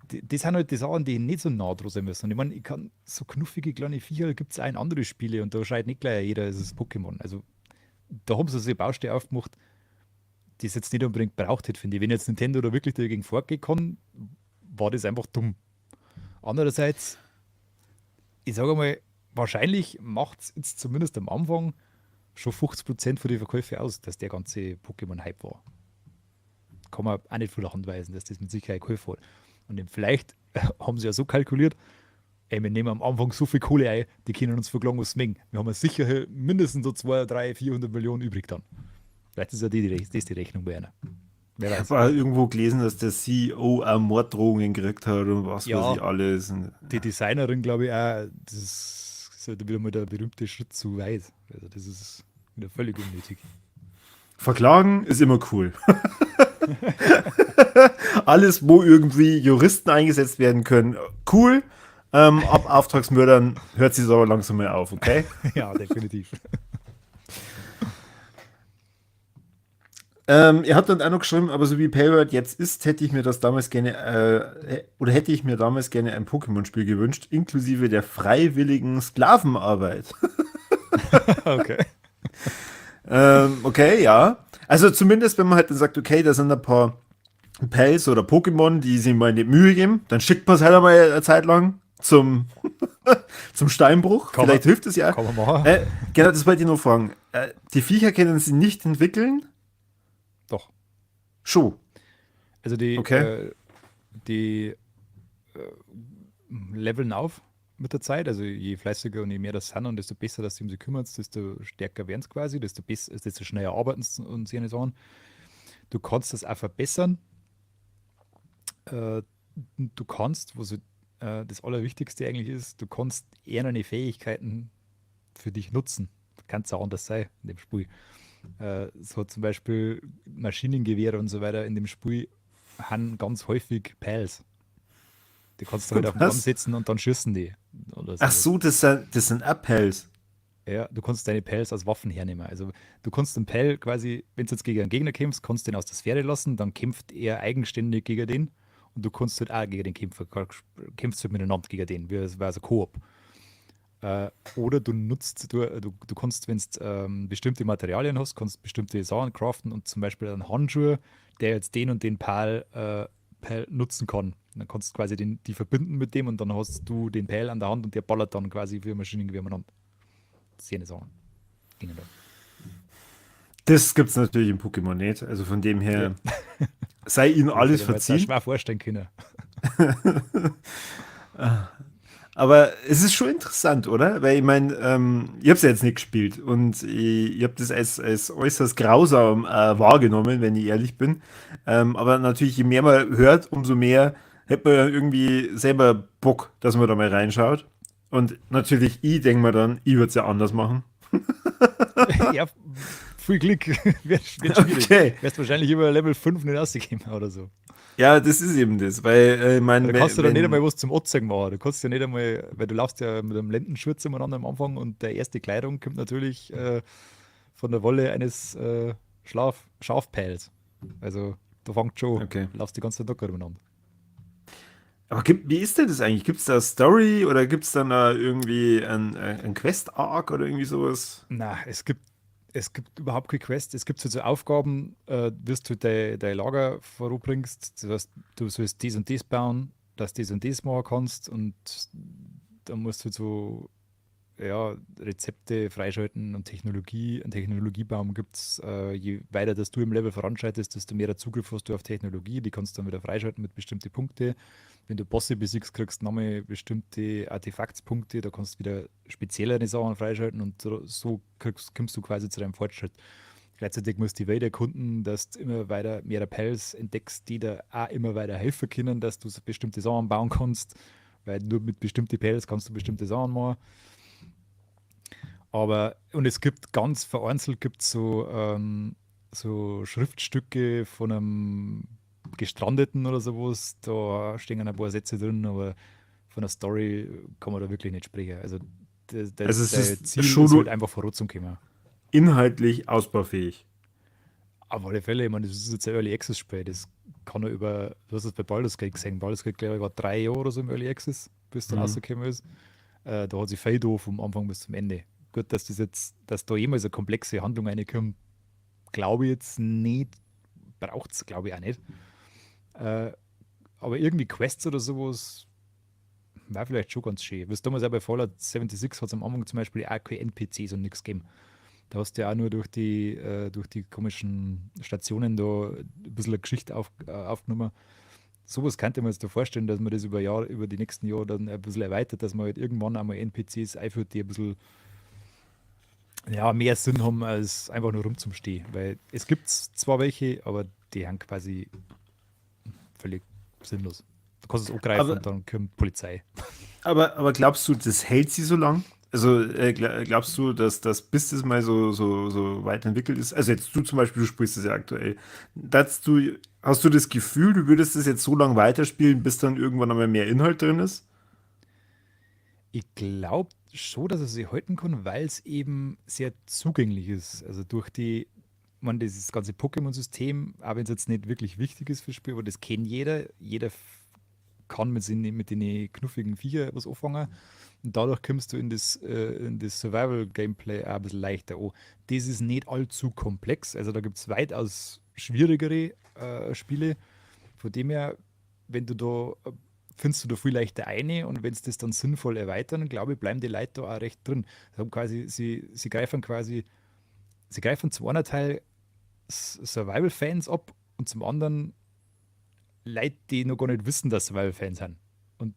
Das sind halt die Sachen, die nicht so nah dran sein müssen. Und ich meine, ich kann so knuffige kleine Viecher, gibt es auch in andere Spiele und da schreit nicht gleich jeder, es ist Pokémon. Also da haben sie sich eine Baustelle aufgemacht, die es jetzt nicht unbedingt braucht hätte, finde ich. Wenn jetzt Nintendo da wirklich dagegen vorgehen kann, war das einfach dumm. Andererseits, ich sage mal, wahrscheinlich macht es jetzt zumindest am Anfang schon 50% von den Verkäufen aus, dass der ganze Pokémon-Hype war. Kann man auch nicht von der Hand weisen, dass das mit Sicherheit geholfen hat. Und eben vielleicht haben sie ja so kalkuliert, ey, wir nehmen am Anfang so viel Kohle ein, die können uns verklagen, was mengen. Wir haben ja sicher mindestens so 200, 300, 400 Millionen übrig dann. Vielleicht ist ja die Rechnung bei einer. Wer Ich weiß. habe irgendwo gelesen, dass der CEO auch Morddrohungen gekriegt hat und was weiß Ja, ich alles. Und, die Designerin, glaube ich, auch, das ist halt wieder mal der berühmte Schritt zu weit. Also das ist wieder völlig unnötig. verklagen ist immer cool. Alles, wo irgendwie Juristen eingesetzt werden können, cool. Ab Auftragsmördern hört sie aber langsam mal auf, okay? Ja, definitiv. Ihr habt dann auch noch geschrieben, aber so wie Payword jetzt ist, hätte ich mir das damals gerne, oder hätte ich mir damals gerne ein Pokémon-Spiel gewünscht, inklusive der freiwilligen Sklavenarbeit. Okay. Okay, ja. Also zumindest, wenn man halt dann sagt, okay, da sind ein paar Pals oder Pokémon, die sich mal in die Mühe geben, dann schickt man es halt einmal eine Zeit lang zum Steinbruch. Kann man, Vielleicht hilft es ja. kann man machen. Genau, das wollte ich nur fragen. Die Viecher können sie nicht entwickeln? Doch. Schon. Also die, Okay. die leveln auf mit der Zeit. Also je fleißiger und je mehr das sind und desto besser, dass sie um sie kümmern, desto stärker werden sie quasi, desto schneller arbeiten sie und sie Sachen. Du kannst das auch verbessern. Äh, Du kannst, was das Allerwichtigste eigentlich ist, du kannst eher deine Fähigkeiten für dich nutzen. Kann es auch anders sein in dem Spiel. So zum Beispiel Maschinengewehre und so weiter in dem Spiel haben ganz häufig Pals. Die kannst du halt auf den Arm Was? setzen und dann schießen die oder Ach sowas. so, das sind Uphels. Ja, du kannst deine Pals als Waffen hernehmen. Also du kannst den Pal quasi, wenn du jetzt gegen einen Gegner kämpfst, kannst du den aus der Sphäre lassen, dann kämpft er eigenständig gegen den und du kannst halt auch gegen den kämpfen, kämpfst halt miteinander gegen den, wie es war also Koop. Oder du kannst, wenn du bestimmte Materialien hast, kannst bestimmte Sachen craften und zum Beispiel einen Handschuh, der jetzt den und den Pal Pal nutzen kann. Und dann kannst du quasi die verbinden mit dem und dann hast du den Pal an der Hand und der ballert dann quasi für Maschinengewehr miteinander. Szene sagen. Gingen dann. Das gibt es natürlich im Pokémon nicht. Also von dem Ja. her sei ihnen Das alles hätte man jetzt auch verziehen. schwer vorstellen können. Aber es ist schon interessant, oder? Weil ich meine, ich habe es ja jetzt nicht gespielt und ich habe das als äußerst grausam wahrgenommen, wenn ich ehrlich bin. Aber natürlich, je mehr man hört, umso mehr hat man ja irgendwie selber Bock, dass man da mal reinschaut. Und natürlich, ich denke mir dann, ich würde es ja anders machen. Ja, viel Glück. wird schwierig. Okay. Wirst wahrscheinlich über Level 5 nicht rausgekommen oder so. Ja, das ist eben das, weil ich Da meine, kannst du dann nicht einmal wenn, was zum Otzeigen machen. Du kannst ja nicht einmal, weil du laufst ja mit einem Lendenschurz umeinander am Anfang und der erste Kleidung kommt natürlich von der Wolle eines Schafpels. Also da fängt schon, okay. du laufst die ganze Zeit umeinander. Aber wie ist denn das eigentlich? Gibt es da Story oder gibt es dann da irgendwie ein Quest-Arc oder irgendwie sowas? Na, es gibt überhaupt keine Quest. Es gibt so Aufgaben, wirst du dein Lager voranbringst. Das heißt, du sollst dies und dies bauen, dass du das und das machen kannst und dann musst du so ja, Rezepte freischalten und Technologie. Einen Technologiebaum gibt es, je weiter dass du im Level voranschreitest, desto mehr Zugriff hast du auf Technologie. Die kannst du dann wieder freischalten mit bestimmten Punkten. Wenn du Bosse besiegst, kriegst du nochmal bestimmte Artefaktspunkte. Da kannst du wieder speziellere Sachen freischalten und so kommst du quasi zu deinem Fortschritt. Gleichzeitig musst du die Welt erkunden, dass du immer weiter mehr Pels entdeckst, die dir auch immer weiter helfen können, dass du so bestimmte Sachen bauen kannst, weil nur mit bestimmten Pels kannst du bestimmte Sachen machen. Aber, und es gibt ganz vereinzelt gibt's so Schriftstücke von einem Gestrandeten oder sowas. Da stehen ein paar Sätze drin, aber von der Story kann man da wirklich nicht sprechen. Also, Also es der ist Ziel ist halt schon einfach voranzukommen. inhaltlich ausbaufähig. Auf alle Fälle, ich meine, das ist jetzt ein Early Access Spiel. Das kann er du hast es bei Baldur's Gate gesehen. Baldur's Gate, glaube ich, war 3 Jahre oder so im Early Access, bis es dann Mhm. rausgekommen ist. Da hat sich viel da vom Anfang bis zum Ende. Gut, dass da jemals eine komplexe Handlung reinkommt, glaube ich jetzt nicht. Braucht es, glaube ich, auch nicht. Äh, aber irgendwie Quests oder sowas wäre vielleicht schon ganz schön. Was damals auch bei Fallout 76 hat es am Anfang zum Beispiel auch keine NPCs und nichts gegeben. Da hast du ja auch nur durch die komischen Stationen da ein bisschen eine Geschichte aufgenommen. Sowas könnte man sich da vorstellen, dass man das über die nächsten Jahre dann ein bisschen erweitert, dass man halt irgendwann einmal NPCs einführt, die ein bisschen ja, mehr Sinn haben, als einfach nur rumzustehen. Weil es gibt zwar welche, aber die haben quasi völlig sinnlos. Du kannst es angreifen Aber, und dann kommt Polizei. aber glaubst du, das hält sie so lang? Also glaubst du, dass das bis das mal so weit entwickelt ist? Also jetzt du zum Beispiel, du spielst es ja aktuell. Hast du das Gefühl, du würdest das jetzt so lange weiterspielen, bis dann irgendwann einmal mehr Inhalt drin ist? Ich glaube schon, dass er sich halten kann, weil es eben sehr zugänglich ist. Also durch man, dieses ganze Pokémon-System, auch wenn es jetzt nicht wirklich wichtig ist fürs Spiel, aber das kennt jeder. Jeder kann mit den knuffigen Viecher was anfangen. Und dadurch kommst du in das Survival-Gameplay auch ein bisschen leichter an. Das ist nicht allzu komplex. Also da gibt es weitaus schwierigere Spiele. Von dem her, wenn du da findest du da viel leichter eine und wenn sie das dann sinnvoll erweitern, glaube ich, bleiben die Leute da auch recht drin. Sie greifen zum einen Teil Survival-Fans ab und zum anderen Leute, die noch gar nicht wissen, dass Survival-Fans sind. Und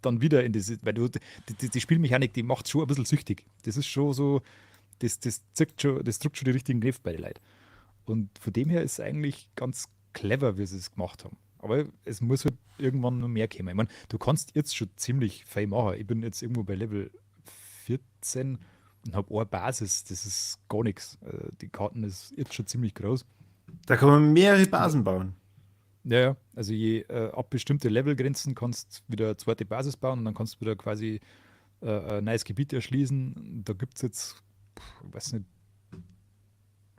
dann wieder in diese, weil die Spielmechanik, die macht schon ein bisschen süchtig. Das ist schon so, das drückt schon die richtigen Griff bei den Leuten. Und von dem her ist es eigentlich ganz clever, wie sie es gemacht haben. Aber es muss halt irgendwann noch mehr kommen. Ich meine, du kannst jetzt schon ziemlich viel machen. Ich bin jetzt irgendwo bei Level 14 und habe eine Basis. Das ist gar nichts. Die Karten ist jetzt schon ziemlich groß. Da kann man mehrere Und Basen bauen. ja, ja, also ab bestimmte Levelgrenzen kannst du wieder eine zweite Basis bauen und dann kannst du wieder quasi ein neues Gebiet erschließen. Da gibt es jetzt, ich weiß nicht,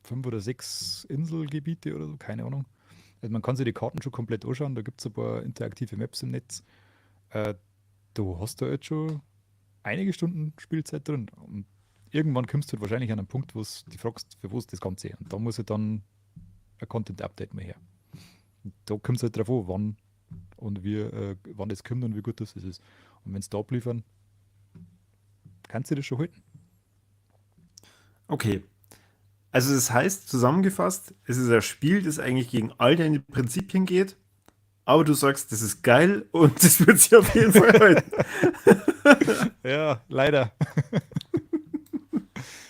5 oder 6 Inselgebiete oder so, keine Ahnung. Also man kann sich die Karten schon komplett anschauen, da gibt es ein paar interaktive Maps im Netz. Äh, Du hast da jetzt schon einige Stunden Spielzeit drin. Und irgendwann kommst du halt wahrscheinlich an einen Punkt, wo du dich fragst, für was das Ganze. Und da muss halt dann ein Content-Update mehr her. Da kommt es halt drauf an, wann das kommt und wie gut das ist. Und wenn es da abliefern, kannst du das schon halten. Okay. Also das heißt, zusammengefasst, es ist ein Spiel, das eigentlich gegen all deine Prinzipien geht, aber du sagst, das ist geil und das wird sich auf jeden Fall halten. Ja, leider.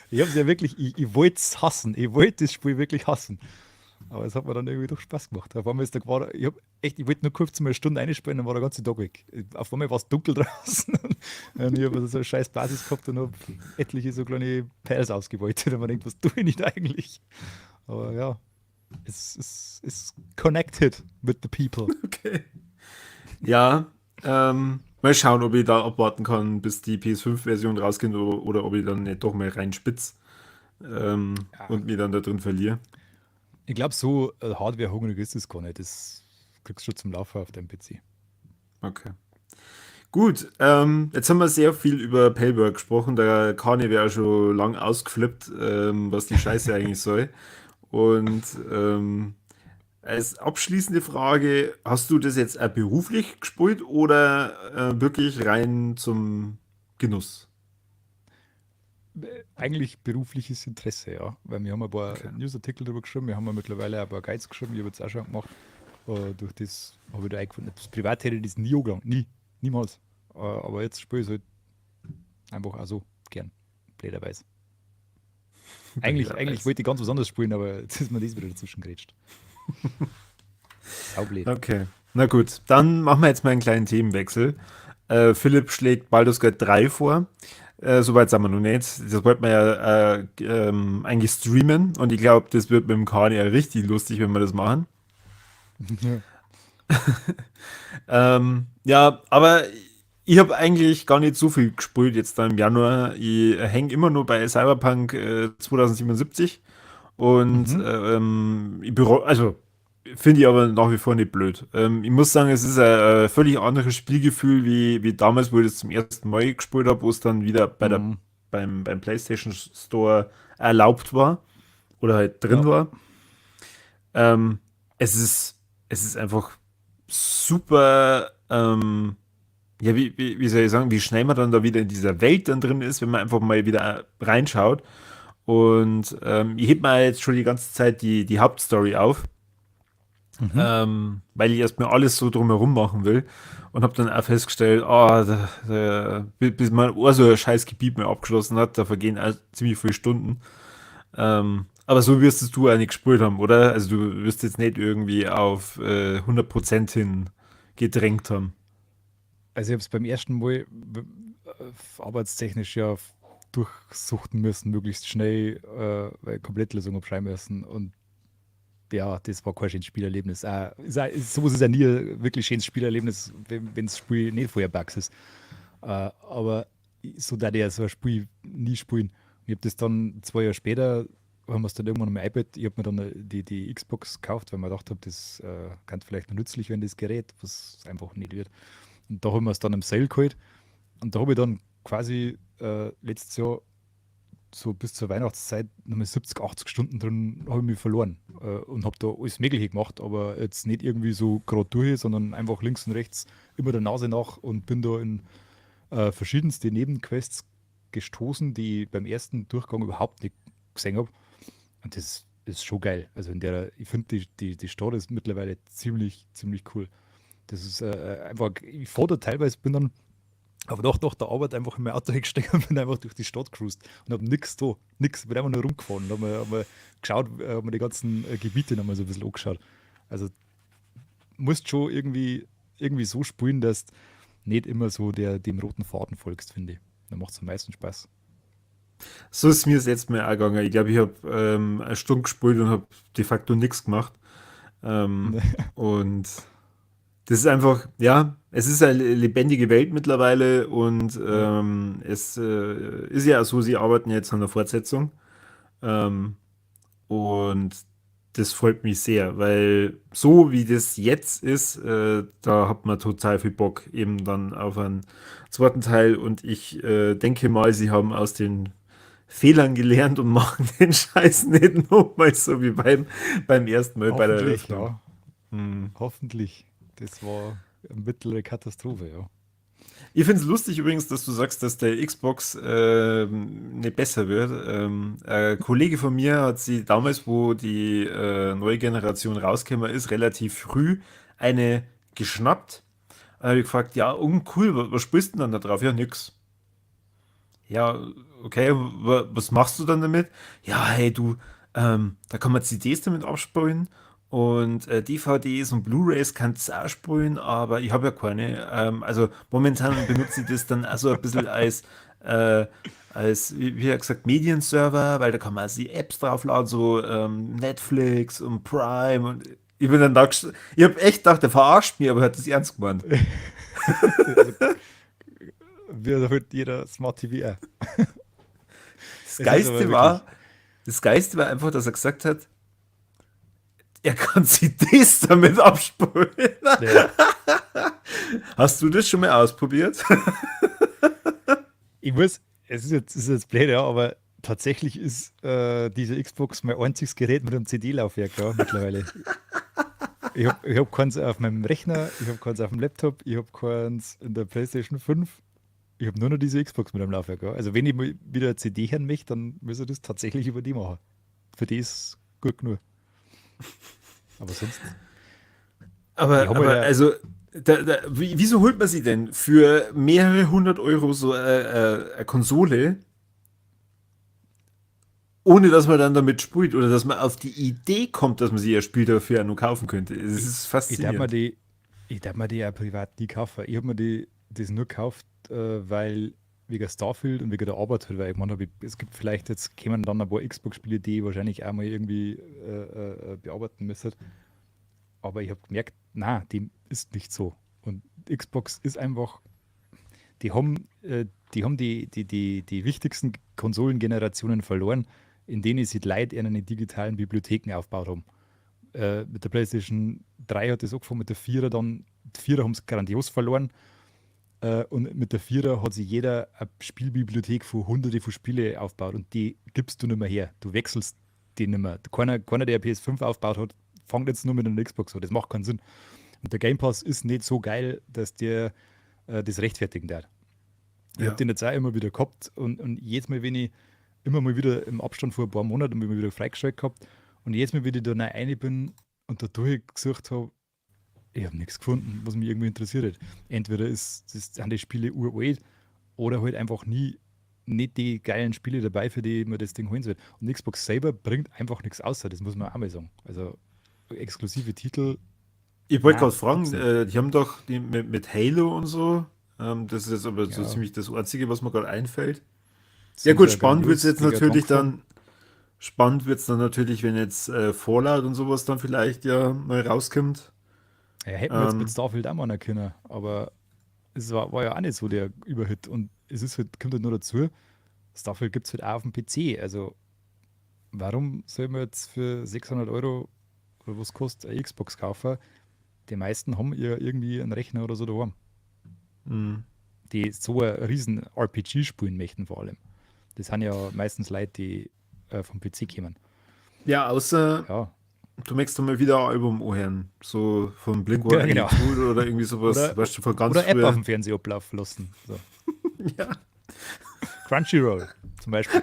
Ich habe es ja wirklich, ich wollte es hassen. Ich wollte das Spiel wirklich hassen. Aber es hat mir dann irgendwie doch Spaß gemacht. Auf einmal ist da gerade, ich wollte nur kurz mal eine Stunde einspielen, dann war der ganze Tag weg. Auf einmal war es dunkel draußen. Und ich habe also so eine scheiß Basis gehabt und habe etliche so kleine Perls ausgebeutet. Und man denkt, was tue ich nicht eigentlich? Aber ja, es ist connected with the people. Okay. Ja, mal schauen, ob ich da abwarten kann, bis die PS5-Version rausgeht oder ob ich dann nicht doch mal reinspitz Ja, und mich dann da drin verliere. ich glaube, so Hardware-hungrig ist es gar nicht. Das kriegst du schon zum Laufen auf deinem PC. Okay. Gut, jetzt haben wir sehr viel über Payback gesprochen. Der Kani wäre schon lang ausgeflippt, was die Scheiße eigentlich soll. Und als abschließende Frage, hast du das jetzt auch beruflich gespielt oder wirklich rein zum Genuss? Eigentlich berufliches Interesse, ja. Weil wir haben ein paar Okay. Newsartikel darüber geschrieben, wir haben ja mittlerweile ein paar Guides geschrieben, ich habe jetzt auch schon gemacht. Durch das habe ich da eingefunden. Das Privat hätte ich das nie angelangt. Nie. Niemals. Aber jetzt spiele ich es halt einfach auch so gern. Blöderweise. Eigentlich Blöderweise. wollte ich ganz was anderes spielen, aber jetzt ist mir das wieder dazwischen gerätscht. Saublöd. Okay. Na gut, dann machen wir jetzt mal einen kleinen Themenwechsel. Philipp schlägt Baldur's Gate 3 vor. Soweit sind wir noch nicht. Das wollten wir ja eigentlich streamen und ich glaube, das wird mit dem Kani ja richtig lustig, wenn wir das machen. Ja. Ja, aber ich habe eigentlich gar nicht so viel gespielt jetzt da im Januar. Ich hänge immer nur bei Cyberpunk 2077 und Mhm. also finde ich aber nach wie vor nicht blöd. Ich muss sagen, es ist ein völlig anderes Spielgefühl wie damals, wo ich das zum ersten Mal gespielt habe, wo es dann wieder Mhm. beim PlayStation Store erlaubt war oder halt drin Ja. war. Ähm, es ist, es ist einfach super, ja, wie soll ich sagen, wie schnell man dann da wieder in dieser Welt dann drin ist, wenn man einfach mal wieder reinschaut. Und ich heb mal jetzt schon die ganze Zeit die Hauptstory auf, Mhm. weil ich erstmal alles so drumherum machen will. Und habe dann auch festgestellt, bis man so ein scheiß Gebiet mehr abgeschlossen hat, da vergehen auch ziemlich viele Stunden. Aber so wirst es du eigentlich gespielt haben, oder? Also du wirst jetzt nicht irgendwie auf 100% hin gedrängt haben. Also ich habe es beim ersten Mal arbeitstechnisch ja durchsuchten müssen, möglichst schnell, weil Komplettlösung abschreiben müssen. Und ja, das war kein schönes Spielerlebnis. Sowas ist ja nie ein wirklich schönes Spielerlebnis, wenn das Spiel nicht vorher bugs ist. Aber so da der so ein Spiel nie spielen. Ich habe das dann 2 Jahre später, haben wir es dann irgendwann am iPad, ich habe mir dann die Xbox gekauft, weil man gedacht habe, das kann vielleicht noch nützlich werden, das Gerät, was einfach nicht wird. Und da haben wir es dann im Sale geholt. Und da habe ich dann quasi letztes Jahr so bis zur Weihnachtszeit nochmal 70, 80 Stunden drin, habe ich mich verloren und habe da alles Mögliche gemacht, aber jetzt nicht irgendwie so gerade durch, sondern einfach links und rechts immer der Nase nach und bin da in verschiedenste Nebenquests gestoßen, die ich beim ersten Durchgang überhaupt nicht gesehen habe. Und das ist schon geil. Also ich finde, die Stadt ist mittlerweile ziemlich cool. Das ist einfach, ich fahre da teilweise, bin dann aber nach der Arbeit einfach in mein Auto gesteckt und bin einfach durch die Stadt cruised und habe nichts da, nix, bin einfach nur rumgefahren und hab mir geschaut, habe mir die ganzen Gebiete nochmal so ein bisschen angeschaut. Also musst schon irgendwie so spielen, dass du nicht immer so dem roten Faden folgst, finde ich. Dann macht es am meisten Spaß. So ist mir das jetzt mal auch gegangen. Ich glaube, ich habe eine Stunde gespielt und habe de facto nichts gemacht. Ähm, und das ist einfach, ja, es ist eine lebendige Welt mittlerweile und Ja, es ist ja auch so, sie arbeiten jetzt an der Fortsetzung. Ähm, und das freut mich sehr, weil so wie das jetzt ist, da hat man total viel Bock eben dann auf einen zweiten Teil und ich denke mal, sie haben aus den Fehlern gelernt und machen den Scheiß nicht nochmal so wie beim ersten Mal bei der hoffentlich, Eröffnung. ja. Hm. Hoffentlich. Das war eine mittlere Katastrophe, ja. Ich finde es lustig übrigens, dass du sagst, dass der Xbox nicht besser wird. Ein Kollege von mir hat sie damals, wo die neue Generation rausgekommen ist, relativ früh eine geschnappt. Dann habe ich gefragt, ja, cool, was spielst du denn dann da drauf? Ja, nix. Ja, okay, was machst du dann damit? Ja, hey, du, da kann man CDs damit abspielen und DVDs und Blu-rays kannst du auch spielen, aber ich habe ja keine. Also momentan benutze ich das dann also ein bisschen äh, wie er gesagt, Medienserver, weil da kann man also die Apps draufladen, so Netflix und Prime und ich bin dann da, ich habe echt gedacht, der verarscht mich, aber er hat das ernst gemeint. Also, wird halt jeder Smart TV auch. Das Es ist aber Geiste wirklich, war, das Geiste war einfach, dass er gesagt hat, er kann CDs damit abspielen. ja. Hast du das schon mal ausprobiert? Ich muss, es ist jetzt blöd, ja, aber tatsächlich ist diese Xbox mein einziges Gerät mit einem CD-Laufwerk, ja, mittlerweile. Ich hab keins auf meinem Rechner, ich habe keins auf dem Laptop, ich habe keins in der PlayStation 5. Ich habe nur noch diese Xbox mit einem Laufwerk, ja. Also wenn ich mal wieder eine CD hören möchte, dann müsste ich das tatsächlich über die machen. Für die ist gut genug. Aber sonst, ich habe halt Aber ja, also, wieso holt man sie denn für mehrere hundert Euro so eine Konsole, ohne dass man dann damit spielt oder dass man auf die Idee kommt, dass man sie ja Spiel dafür nur kaufen könnte? Es ich, ist ich darf mir faszinierend. die, ich darf mir die ja privat nie kaufen. Ich habe mir das nur gekauft, weil wegen Starfield und wegen der Arbeit halt, weil ich meine, es gibt vielleicht jetzt kämen dann ein paar Xbox-Spiele, die ich wahrscheinlich auch mal irgendwie bearbeiten müsste. Aber ich habe gemerkt, na, dem ist nicht so. Und Xbox ist einfach, die haben, die wichtigsten Konsolengenerationen verloren, in denen sie Leute in den digitalen Bibliotheken aufgebaut haben. Mit der PlayStation 3 hat das angefangen, mit der 4er dann, die 4er haben es grandios verloren. Und mit der 4er hat sich jeder eine Spielbibliothek von hunderte von Spiele aufgebaut und die gibst du nicht mehr her. Du wechselst die nicht mehr. Keiner, der PS5 aufgebaut hat, fängt jetzt nur mit einer Xbox an. Das macht keinen Sinn. Und der Game Pass ist nicht so geil, dass der das rechtfertigen darf. Ich habe Ja. den jetzt auch immer wieder gehabt und jedes Mal, wenn ich immer mal wieder im Abstand vor ein paar Monaten mal wieder freigeschaltet gehabt und jedes Mal, wenn ich da rein bin und da durchgesucht habe, ich habe nichts gefunden, was mich irgendwie interessiert hat. Entweder sind die Spiele uralt oder halt einfach nicht die geilen Spiele dabei, für die man das Ding holen soll. Und Xbox selber bringt einfach nichts außer, das muss man auch mal sagen. Also exklusive Titel, Ich wollte na, gerade fragen, gibt's nicht. die haben doch die mit Halo und so. Das ist jetzt aber so Ja, ziemlich das Einzige, was mir gerade einfällt. das Ja haben sie gut, ja grandios gegen angefangen. spannend wird's dann natürlich, wenn jetzt Fallout und sowas dann vielleicht ja neu rauskommt. Ja, hätten wir jetzt mit Ähm, Starfield auch mal können, aber es war ja auch nicht so der Überhit. Und es ist halt, kommt halt nur dazu, Starfield gibt es halt auch auf dem PC. Also warum soll man jetzt für 600 € oder was kostet eine Xbox kaufen? Die meisten haben ja irgendwie einen Rechner oder so daheim, mh. die so ein riesen RPG spielen möchten vor allem. Das sind ja meistens Leute, die vom PC kommen. Ja, außer Ja, du möchtest mal wieder ein Album anhören. So von ja, genau. Blink-182 oder irgendwie sowas, Oder, weißt du, von ganz oder App auf früher. dem Fernseher ablaufen lassen. So. Ja, Crunchyroll zum Beispiel.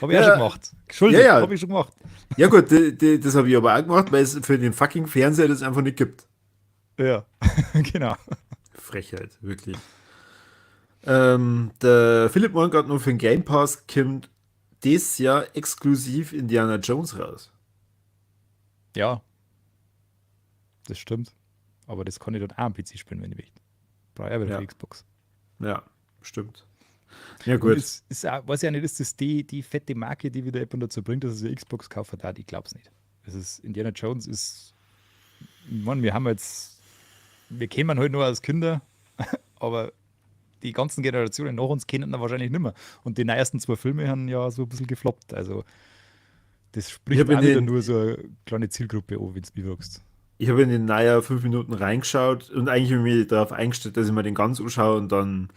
Habe ich auch schon ja, gemacht. ja, Schuldig, ja. habe ich schon gemacht. Ja gut, das habe ich aber auch gemacht, weil es für den fucking Fernseher das einfach nicht gibt. Ja, genau. Frechheit, wirklich. Der Philipp meint gerade nur für den Game Pass kommt dieses Jahr exklusiv Indiana Jones raus. Ja, das stimmt. Aber das kann ich dann auch am PC spielen, wenn ich möchte. Brauche ich auch wieder für Ja, die Xbox. ja, stimmt. Ja Und gut. es ist auch, weiß ich auch nicht, ist das die fette Marke, die wieder jemand dazu bringt, dass er sich eine Xbox kauft? Da, ich glaube es nicht. Indiana Jones ist, man, wir kennen halt nur als Kinder, aber die ganzen Generationen nach uns kennen ihn wahrscheinlich nicht mehr. Und die neuesten zwei Filme haben ja so ein bisschen gefloppt. Also, das Ich spricht habe in auch wieder den, nur so eine kleine Zielgruppe an, wenn du mich fragst. ich habe in den naja 5 Minuten reingeschaut und eigentlich habe ich mich darauf eingestellt, dass ich mir den ganz anschaue und dann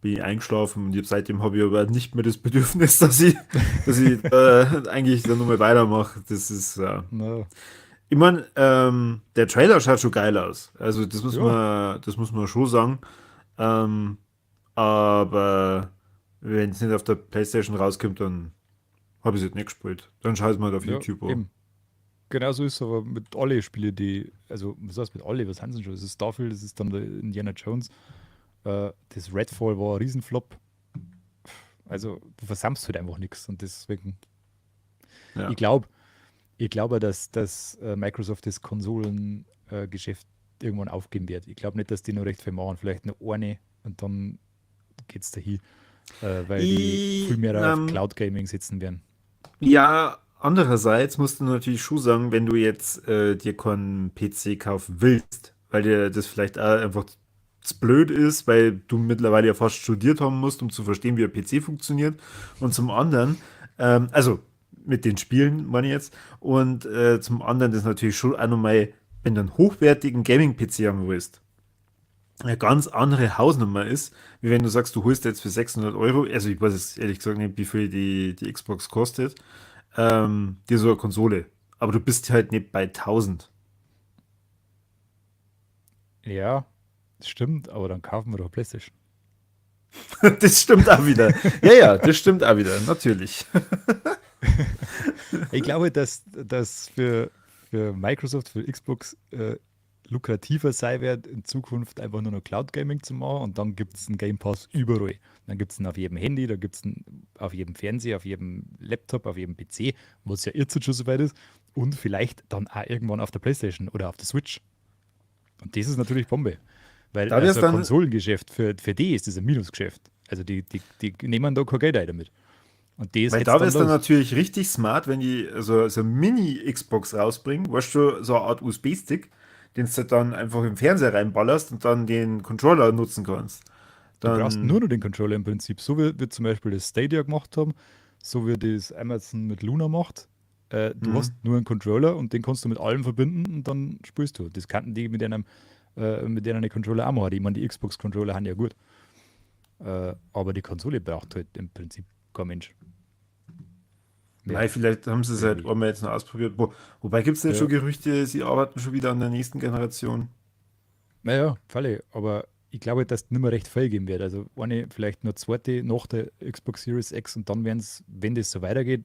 bin ich eingeschlafen und seitdem habe ich aber nicht mehr das Bedürfnis, dass ich eigentlich dann nochmal weitermache. Das ist, Na, Ich meine, der Trailer schaut schon geil aus. Also Ja, das muss man schon sagen. Ähm, aber wenn es nicht auf der PlayStation rauskommt, dann habe ich es jetzt nicht gespielt. Dann schaue ich es mal auf ja, YouTube an. eben. Genauso ist es aber mit alle Spiele, die, also was heißt mit alle, was haben sie schon? Das ist Starfield, das ist dann der Indiana Jones. Das Redfall war ein Riesenflop. Also du versammst halt einfach nichts. Und deswegen, ich Ja. glaube, ich glaube, dass Microsoft das Konsolengeschäft irgendwann aufgeben wird. Ich glaube nicht, dass die noch recht viel machen. Vielleicht nur eine und dann geht es dahin, weil die viel mehr auf Ähm, Cloud Gaming sitzen werden. ja, andererseits musst du natürlich schon sagen, wenn du jetzt dir keinen PC kaufen willst, weil dir das vielleicht auch einfach zu blöd ist, weil du mittlerweile ja fast studiert haben musst, um zu verstehen, wie ein PC funktioniert. Und zum anderen, also mit den Spielen meine ich jetzt, und zum anderen das natürlich schon auch nochmal, wenn du einen hochwertigen Gaming-PC haben willst, eine ganz andere Hausnummer ist, wie wenn du sagst, du holst jetzt für 600 Euro, also ich weiß jetzt ehrlich gesagt nicht, wie viel die Xbox kostet, dir so eine Konsole. Aber du bist halt nicht bei 1000. Ja, das stimmt, aber dann kaufen wir doch PlayStation. Das stimmt auch wieder. Ja, ja, das stimmt auch wieder, natürlich. Ich glaube, dass für Microsoft, für Xbox lukrativer sein wird, in Zukunft einfach nur noch Cloud Gaming zu machen und dann gibt es einen Game Pass überall. Dann gibt es ihn auf jedem Handy, da gibt es ihn auf jedem Fernseher, auf jedem Laptop, auf jedem PC, was ja jetzt schon soweit ist und vielleicht dann auch irgendwann auf der PlayStation oder auf der Switch. Und das ist natürlich Bombe, weil Da wär's also ein dann, Konsolengeschäft für die ist das ein Minusgeschäft. Also die nehmen da kein Geld ein damit. Und das weil hätte da dann wär's dann los. natürlich richtig smart, wenn die so eine Mini-Xbox rausbringen, weißt du, so eine Art USB-Stick, den du dann einfach im Fernseher reinballerst und dann den Controller nutzen kannst. Du brauchst nur Dann, noch den Controller im Prinzip. So wie wir zum Beispiel das Stadia gemacht haben, so wie das Amazon mit Luna macht. Du hm, hast nur einen Controller und den kannst du mit allem verbinden und dann spielst du. Das kannten die mit denen die Controller auch machen. Ich meine, die Xbox-Controller haben ja gut. Aber die Konsole braucht halt im Prinzip kein Mensch mehr. mei, vielleicht haben sie es halt Irgendwie. einmal jetzt noch ausprobiert. Wobei gibt es nicht schon Ja, Gerüchte, sie arbeiten schon wieder an der nächsten Generation. naja, Falle. Aber ich glaube, dass es nicht mehr recht viel geben wird. Also eine, vielleicht nur zweite nach der Xbox Series X und dann werden es, wenn das so weitergeht,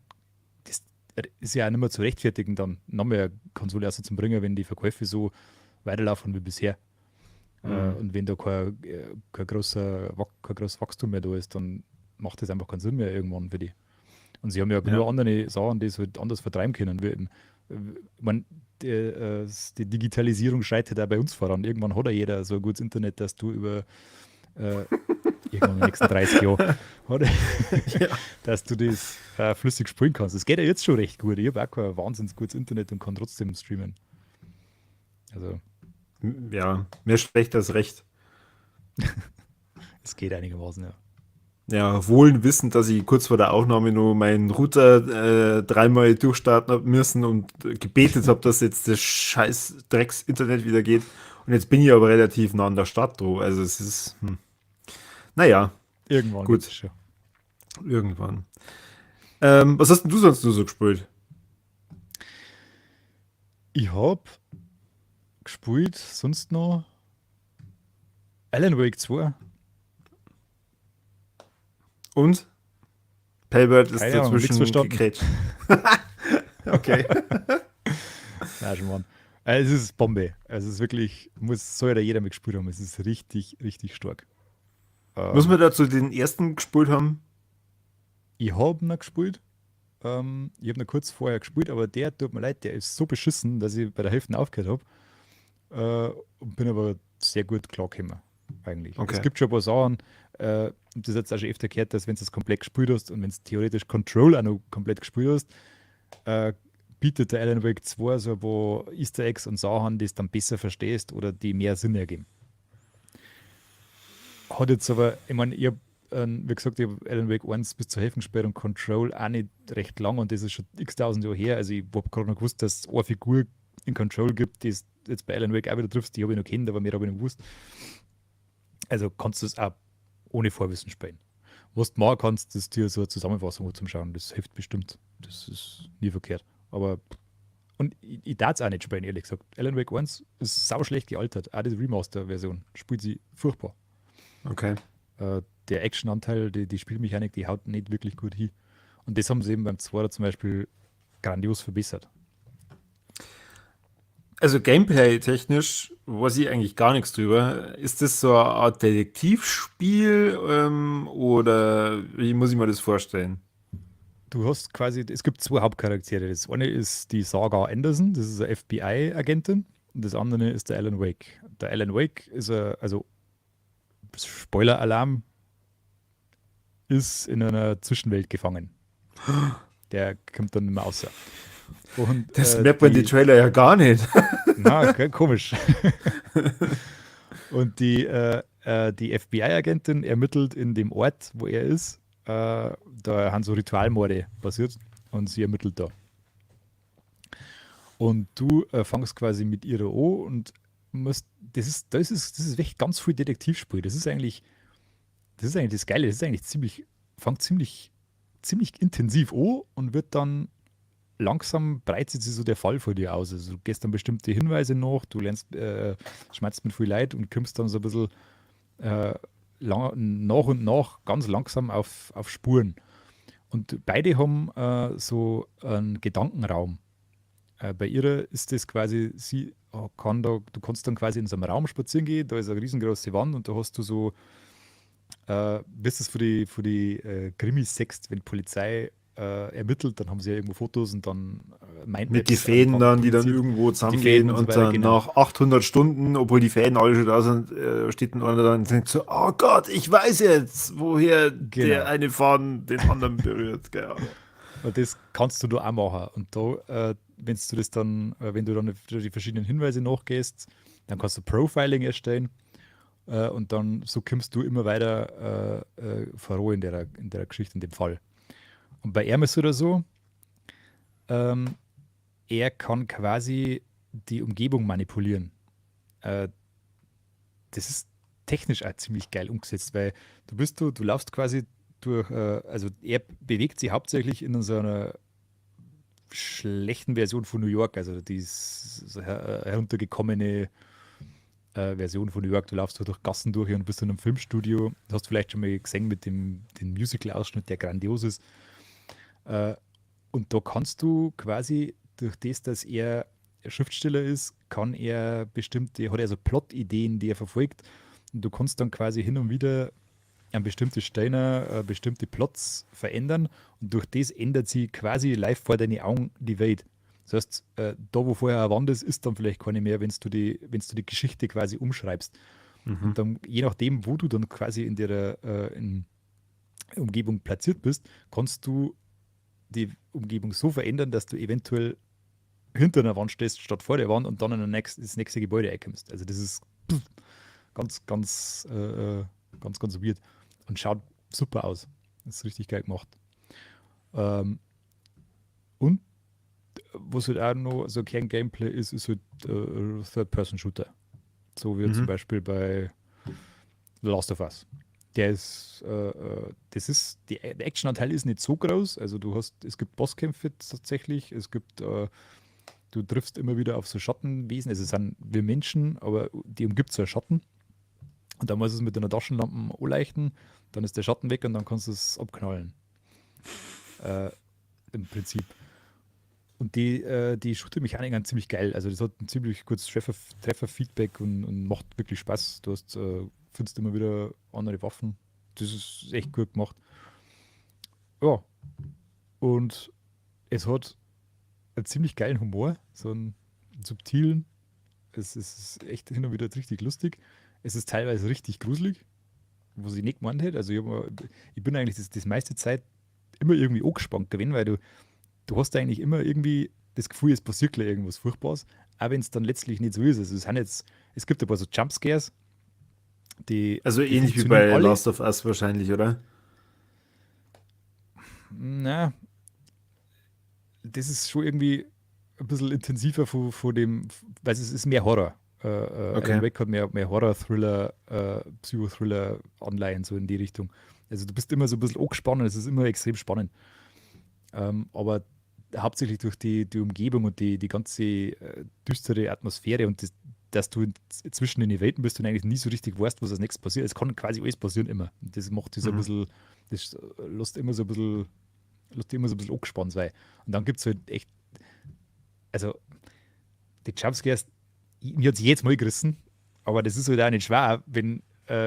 das ist ja auch nicht mehr zu rechtfertigen, dann noch mehr Konsole erst zum Bringen, wenn die Verkäufe so weiterlaufen wie bisher. Hm. Und wenn da kein großes Wachstum mehr da ist, dann macht das einfach keinen Sinn mehr irgendwann für die. Und sie haben ja Ja. genug andere Sachen, die sie halt anders vertreiben können. Ich mein, die Digitalisierung schreitet auch bei uns voran. Irgendwann hat ja jeder so ein gutes Internet, dass du über äh, irgendwann in den nächsten 30 Jahren, hat, Ja. dass du das flüssig spielen kannst. Das geht ja jetzt schon recht gut. Ich habe auch kein wahnsinnig gutes Internet und kann trotzdem streamen. Also, Ja, mehr schlecht als recht. es geht einigermaßen, ja. Ja, wohl wissend, dass ich kurz vor der Aufnahme nur meinen Router dreimal durchstarten hab müssen und gebetet habe, dass jetzt das scheiß Drecks-Internet wieder geht. Und jetzt bin ich aber relativ nah an der Stadt, dro. Also es ist, naja, Irgendwann geht es gut, schon. irgendwann. Was hast denn du sonst nur so gespielt? Ich habe gespielt, sonst noch Alan Wake 2. Und? Pelbert ist Keine Ahnung, nichts dazwischen verstanden. gegrätscht. Okay. Na, schon mal. Es ist Bombe. Es ist wirklich, soll ja jeder mitgespielt haben. Es ist richtig, richtig stark. Muss Ähm, man dazu den ersten gespielt haben? ich habe noch gespielt. Ich habe noch kurz vorher gespielt, aber der, tut mir leid, der ist so beschissen, dass ich bei der Hälfte aufgehört habe. Und bin aber sehr gut klargekommen, eigentlich. Es Okay. gibt schon ein paar Sachen, und das hat auch schon öfter gehört, dass wenn du es komplett gespielt hast und wenn du theoretisch Control auch noch komplett gespielt hast, äh, bietet der Alan Wake 2 so ein paar Easter Eggs und Sachen, die du dann besser verstehst oder die mehr Sinn ergeben. Hat jetzt aber, ich meine, ich habe, wie gesagt, ich habe Alan Wake 1 bis zur Hälfte gespielt und Control auch nicht recht lang und das ist schon x tausend Jahre her. Also ich habe gerade noch gewusst, dass es eine Figur in Control gibt, die es jetzt bei Alan Wake auch wieder triffst, die habe ich noch kennt, aber mehr habe ich nicht gewusst. Also kannst du es auch ohne Vorwissen spielen. Was du machen kannst, ist dir so eine Zusammenfassung zum Schauen. Das hilft bestimmt. Das ist nie verkehrt. Aber Und ich darf es auch nicht spielen, ehrlich gesagt. Alan Wake 1 ist sauschlecht gealtert. Auch die Remaster-Version spielt sie furchtbar. Okay. Der Action-Anteil, die Spielmechanik, die haut nicht wirklich gut hin. Und das haben sie eben beim 2 zum Beispiel grandios verbessert. Also Gameplay-technisch weiß ich eigentlich gar nichts drüber. Ist das so eine Art Detektivspiel oder wie muss ich mir das vorstellen? Du hast quasi, es gibt zwei Hauptcharaktere. Das eine ist die Saga Anderson, das ist eine FBI-Agentin. Und das andere ist der Alan Wake. Der Alan Wake ist also Spoiler-Alarm, ist in einer Zwischenwelt gefangen. Der kommt dann nicht mehr raus. Und Das merkt man die Trailer ja gar nicht. na, komisch. Und die FBI-Agentin ermittelt in dem Ort, wo er ist. Da haben so Ritualmorde passiert und sie ermittelt da. Und du fangst quasi mit ihr an und musst, das ist echt ganz viel Detektivspiel. Das ist eigentlich das Geile. Das ist eigentlich fängt ziemlich intensiv an und wird dann langsam breitet sich so der Fall vor dir aus. Also du gehst dann bestimmte Hinweise nach, du lernst, schmerzt mit viel Leid und kommst dann so ein bisschen nach und nach ganz langsam auf Spuren. Und beide haben so einen Gedankenraum. Bei ihr ist das quasi, du kannst dann quasi in so einem Raum spazieren gehen, da ist eine riesengroße Wand und da hast du so, wirst es für die Krimis sechst, wenn die Polizei ermittelt, dann haben sie ja irgendwo Fotos und dann Mit die Fäden dann, die dann irgendwo zusammengehen und so und weiter, dann genau. nach 800 Stunden, obwohl die Fäden alle schon da sind, steht dann einer da und denkt so, oh Gott, ich weiß jetzt, woher Genau. der eine Faden den anderen berührt. Genau. Und das kannst du da auch machen. Und da, wenn du dann die verschiedenen Hinweise nachgehst, dann kannst du Profiling erstellen und dann so kommst du immer weiter voran in der Geschichte, in dem Fall. Und bei ihm ist es oder so, er kann quasi die Umgebung manipulieren. Das ist technisch auch ziemlich geil umgesetzt, weil du laufst quasi durch, also er bewegt sich hauptsächlich in so einer schlechten Version von New York, also die heruntergekommene Version von New York. Du laufst so durch Gassen durch und bist in einem Filmstudio. Du hast vielleicht schon mal gesehen mit dem Musical-Ausschnitt, der grandios ist. Und da kannst du quasi durch das, dass er Schriftsteller ist, hat er so Plot-Ideen, die er verfolgt. Und du kannst dann quasi hin und wieder an bestimmte Steine, bestimmte Plots verändern und durch das ändert sie quasi live vor deinen Augen die Welt. Das heißt, da wo vorher eine Wand ist, ist dann vielleicht keine mehr, wenn du die Geschichte quasi umschreibst. Und dann, je nachdem, wo du dann quasi in der Umgebung platziert bist, kannst du die Umgebung so verändern, dass du eventuell hinter einer Wand stehst, statt vor der Wand und dann in das nächste Gebäude einkommst. Also das ist ganz, ganz weird und schaut super aus. Das ist richtig geil gemacht. Und was halt auch noch so Kern-Gameplay ist halt Third-Person-Shooter. So wie zum Beispiel bei The Last of Us. Der Action-Anteil ist nicht so groß. Also es gibt Bosskämpfe tatsächlich, du triffst immer wieder auf so Schattenwesen. Also es sind wir Menschen, aber die umgibt so ein Schatten. Und dann musst du es mit einer Taschenlampe anleuchten, dann ist der Schatten weg und dann kannst du es abknallen. Im Prinzip. Und die Shooter-Mechanik ist ziemlich geil. Also das hat ein ziemlich gutes Treffer-Feedback und macht wirklich Spaß. Du findest immer wieder andere Waffen. Das ist echt gut gemacht. Ja. Und es hat einen ziemlich geilen Humor, so einen subtilen. Es ist echt hin und wieder richtig lustig. Es ist teilweise richtig gruselig, was ich nicht gemeint hätte. Also ich bin eigentlich das meiste Zeit immer irgendwie angespannt gewesen, weil du hast eigentlich immer irgendwie das Gefühl, es passiert gleich irgendwas Furchtbares, auch wenn es dann letztlich nicht so ist. Also es gibt ein paar so Jumpscares, Also die ähnlich wie funktionieren bei alle. Last of Us wahrscheinlich, oder? Na, das ist schon irgendwie ein bisschen intensiver von dem, weil es ist mehr Horror. Okay. Alan Wake hat mehr Horror-Thriller, Psychothriller-Anleihen, so in die Richtung. Also du bist immer so ein bisschen angespannt und es ist immer extrem spannend. Aber hauptsächlich durch die Umgebung und die ganze düstere Atmosphäre und dass du zwischen den Welten bist und eigentlich nie so richtig weißt, was als nächstes passiert. Es kann quasi alles passieren immer. Und das macht das ein Mhm. bisschen, das lässt dich immer so ein bisschen angespannt sein. Und dann gibt es halt echt, also die Jumpscares, mir hat es jedes Mal gerissen, aber das ist halt auch nicht schwer, wenn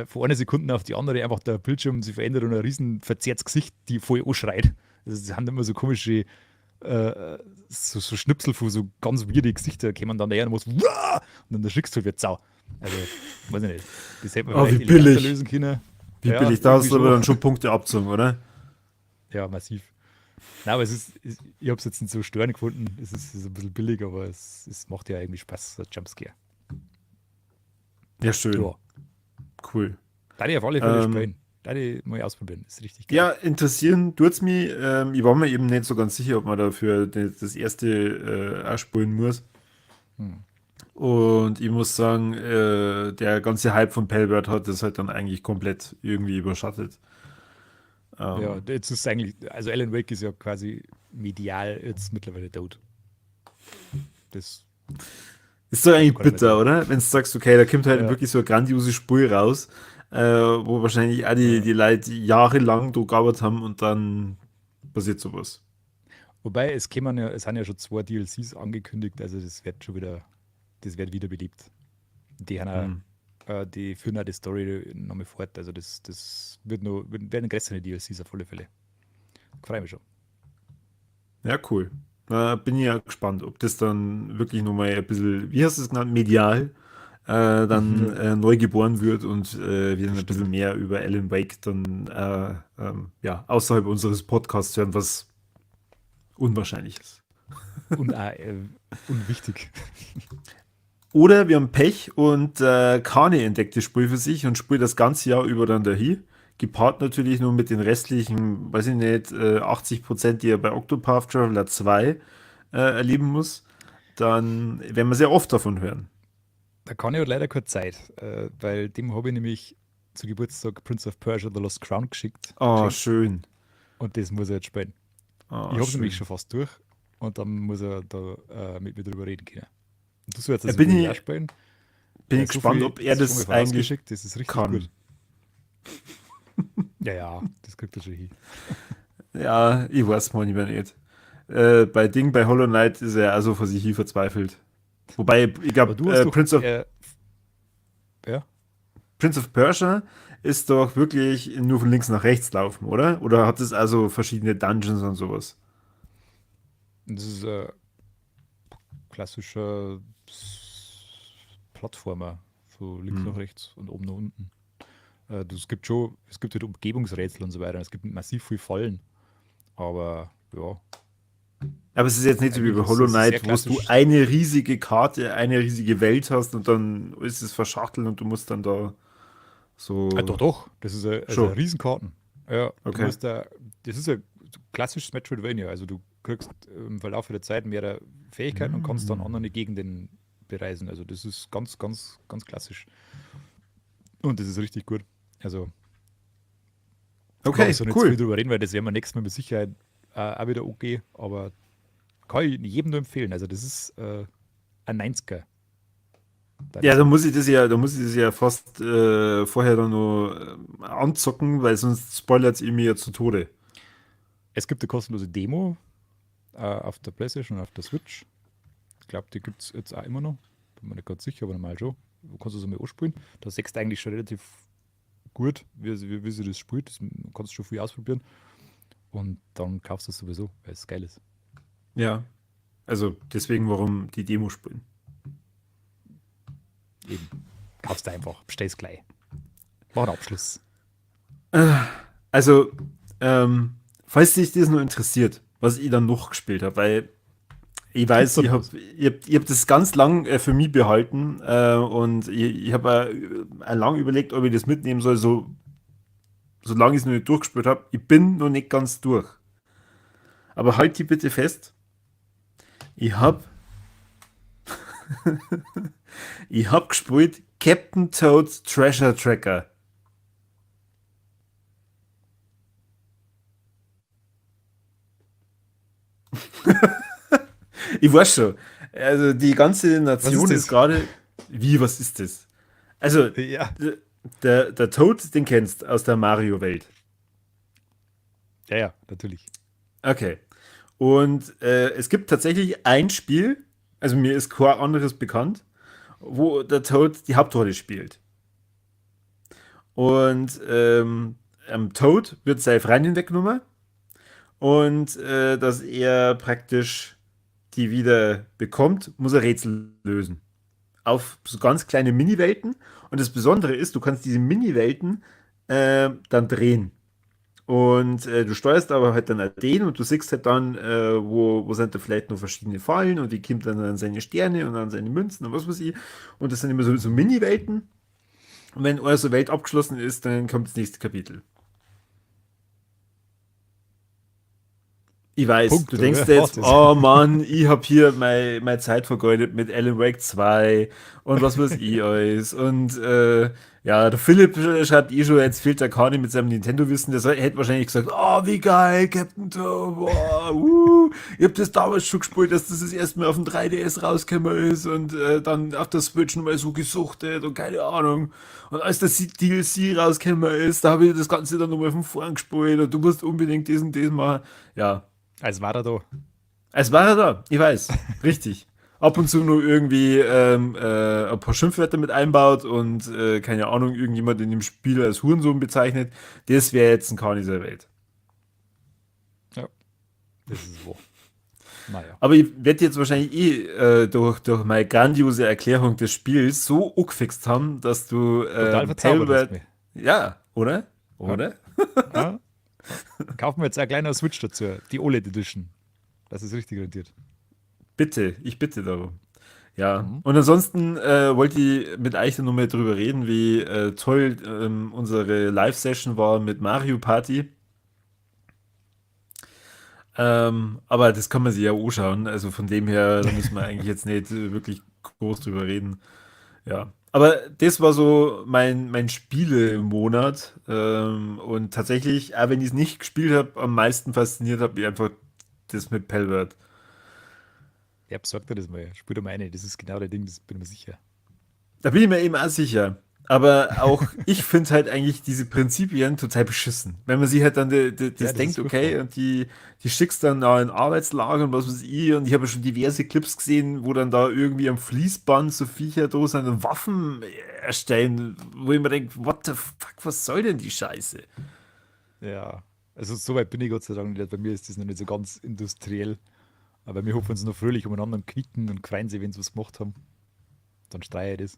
von einer Sekunde auf die andere einfach der Bildschirm sich verändert und ein riesen verzerrtes Gesicht, die voll anschreit. Das sind immer so komische so Schnipsel von so ganz weirde Gesichter kommen dann daher und muss "Wah!" und dann erschrickst du halt wie Sau. Also, weiß ich nicht. Das hätte man Oh, wie vielleicht eleganter billig. lösen können. Wie Ja, billig. Da irgendwie hast du aber schon. dann schon Punkte abgezogen, oder? Ja, massiv. Nein, aber ich habe es jetzt nicht so störend gefunden. Es ist ein bisschen billig, aber es macht ja irgendwie Spaß, der Jumpscare. Ja, schön. Ja, Cool. da ich auf alle Fälle Ähm, spielen. Da ich mal ausprobieren. Ist richtig geil. ja, interessieren tut's mich. Ich war mir eben nicht so ganz sicher, ob man dafür das erste auch spielen muss. Hm. Und ich muss sagen, der ganze Hype von Palworld hat das halt dann eigentlich komplett irgendwie überschattet. Ja, Ähm, jetzt ist eigentlich, also Alan Wake ist ja quasi medial jetzt mittlerweile tot. Das Ist doch darf eigentlich keiner mehr bitter, sagen. oder? Wenn du sagst, okay, da kommt halt Ja, wirklich so ein grandioses Spiel raus, wo wahrscheinlich auch die, ja. die Leute jahrelang da gearbeitet haben und dann passiert sowas. Wobei es sind ja schon 2 DLCs angekündigt, also das wird wiederbelebt. Die, haben Hm. die führen auch die Story nochmal fort, also das werden größere DLCs auf alle Fälle. Freue mich schon. Ja, cool. Bin ja gespannt, ob das dann wirklich nochmal ein bisschen, wie hast du es genannt, medial, dann Ja, neu geboren wird und wir dann ein bisschen bestimmt. mehr über Alan Wake dann ja, außerhalb unseres Podcasts hören, was unwahrscheinlich ist. Und auch unwichtig. Oder wir haben Pech und Kani entdeckt das Spiel für sich und spielt das ganze Jahr über dann dahin. Gepaart natürlich nur mit den restlichen, weiß ich nicht, 80%, die er bei Octopath Traveler 2 erleben muss. Dann werden wir sehr oft davon hören. Da kann ich halt leider keine Zeit, weil dem habe ich nämlich zu Geburtstag Prince of Persia The Lost Crown Oh, geschenkt schön. und das muss er jetzt spielen. Ich Oh, habe es nämlich schön. schon fast durch und dann muss er da mit mir drüber reden können. Und du sollst Ja, das unbedingt auch spielen. bin ich gespannt, ob er Das ist schon mal das eigentlich vorausgeschickt, das ist richtig kann. gut. Ja, ja, das kriegt er schon hin. Ja, ich weiß manchmal nicht. Bei Hollow Knight ist er also vor sich hin verzweifelt. Wobei, ich Aber du glaube, hast doch, ja, Prince of Persia ist doch wirklich nur von links nach rechts laufen, oder? Oder hat es also verschiedene Dungeons und sowas? das ist ein klassischer Plattformer, so links Hm. nach rechts und oben nach unten. Es gibt halt Umgebungsrätsel und so weiter. Es gibt massiv viel Fallen, aber ja, Aber es ist jetzt nicht so wie bei Hollow es ist sehr Knight, wo du klassisch. eine riesige Karte, eine riesige Welt hast und dann ist es verschachtelt und du musst dann da Doch, so. doch, also Schon. Riesenkarten. Ja, Okay. das ist ein klassisches Metroidvania. Also du kriegst im Verlauf der Zeit mehrere Fähigkeiten und kannst dann Hm. andere Gegenden bereisen. Also das ist ganz, ganz, ganz klassisch. Und das ist richtig gut. Also mag ich Okay, so nicht zu viel cool. drüber reden, weil das werden wir nächstes Mal mit Sicherheit auch wieder okay. Aber kann ich jedem nur empfehlen. Also das ist ein 90er, da ich Ja, sagen. da muss ich das ja fast vorher dann nur anzocken, weil sonst spoilert es mir ja zu Tode. Es gibt eine kostenlose Demo auf der PlayStation und auf der Switch. Ich glaube, die gibt es jetzt auch immer noch. Bin mir nicht ganz sicher, aber normal schon. Du kannst es einmal anspielen. Da siehst du eigentlich schon relativ gut, wie sie das spielt. Das kannst du schon viel ausprobieren. Und dann kaufst du es sowieso, weil es geil ist. Ja. Also deswegen, warum die Demo spielen. Eben. Kaufst du einfach, bestellst gleich. Mach einen Abschluss. Also, falls dich das nur interessiert, was ich dann noch gespielt habe, weil ich Gibt's weiß, da noch was? ich hab das ganz lang für mich behalten und ich habe lang überlegt, ob ich das mitnehmen soll, solange ich es noch nicht durchgespielt habe. Ich bin noch nicht ganz durch. Aber halt die bitte fest, ich habe ich hab gespielt Captain Toad's Treasure Tracker. Ich weiß schon. Also die ganze Was ist Nation ist das? gerade. Wie, was ist das? Also, Ja, der Toad, den kennst aus der Mario-Welt. ja, ja, natürlich. Okay. Und es gibt tatsächlich ein Spiel, also mir ist kein anderes bekannt, wo der Toad die Hauptrolle spielt. Und am Toad wird seine Freundin weggenommen und dass er praktisch die wieder bekommt, muss er Rätsel lösen. Auf so ganz kleine Mini-Welten. Und das Besondere ist, du kannst diese Mini-Welten dann drehen. Und du steuerst aber halt dann auch den und du siehst halt dann, wo sind da vielleicht noch verschiedene Fallen und die kommt dann an seine Sterne und an seine Münzen und was weiß ich. Und das sind immer so Mini-Welten. Und wenn eine so Welt abgeschlossen ist, dann kommt das nächste Kapitel. Ich weiß, du Punkt, denkst oder? dir jetzt, Warte. oh Mann, ich hab hier meine Zeit vergeudet mit Alan Wake 2 und was weiß ich alles. Und ja, der Philipp schreibt eh schon, jetzt fehlt der Kani mit seinem Nintendo-Wissen. Hätte wahrscheinlich gesagt, oh, wie geil, Captain Toad, boah, ich hab das damals schon gespielt, dass das erste Mal auf dem 3DS rausgekommen ist und dann auf der Switch nochmal so gesuchtet und keine Ahnung. Und als das DLC rausgekommen ist, da habe ich das Ganze dann nochmal von vorn gespielt und du musst unbedingt das und das machen. Ja, Als war er da. es war er da, ich weiß, richtig. Ab und zu nur irgendwie ein paar Schimpfwörter mit einbaut und keine Ahnung, irgendjemand in dem Spiel als Hurensohn bezeichnet. Das wäre jetzt ein Kahn dieser Welt. Ja, das ist wahr. Naja. Aber ich werde jetzt wahrscheinlich durch meine grandiose Erklärung des Spiels so angefixt haben, dass du Total verzaubert hast Palworld. mich. Ja, oder? Ja. Oder? Ja. Kaufen wir jetzt ein kleiner Switch dazu. Die OLED Edition. Das ist richtig rentiert. Bitte, ich bitte darum. Ja, Mhm. und ansonsten wollte ich mit euch dann nochmal drüber reden, wie toll unsere Live-Session war mit Mario Party. Aber das kann man sich ja anschauen. Also von dem her, da müssen wir eigentlich jetzt nicht wirklich groß drüber reden. Ja. Aber das war so mein Spielemonat. Und tatsächlich, auch wenn ich es nicht gespielt habe, am meisten fasziniert hat mich einfach das mit Palworld. Ja, besorgt dir das mal. Spür dir mal eine. Das ist genau der Ding, das bin ich mir sicher. Da bin ich mir eben auch sicher. Aber auch ich finde halt eigentlich diese Prinzipien total beschissen. Wenn man sich halt dann Ja, das das ist denkt, okay, furchtbar. und die schickst dann da in Arbeitslager und was weiß ich, und ich habe ja schon diverse Clips gesehen, wo dann da irgendwie am Fließband so Viecher da sind und Waffen erstellen, wo ich mir denke, what the fuck, was soll denn die Scheiße? Ja. Also so weit bin ich Gott sei Dank nicht. Bei mir ist das noch nicht so ganz industriell. Aber wir hoffen uns noch fröhlich umeinander und quieken und freuen sich, wenn sie was gemacht haben. Dann streue ich das.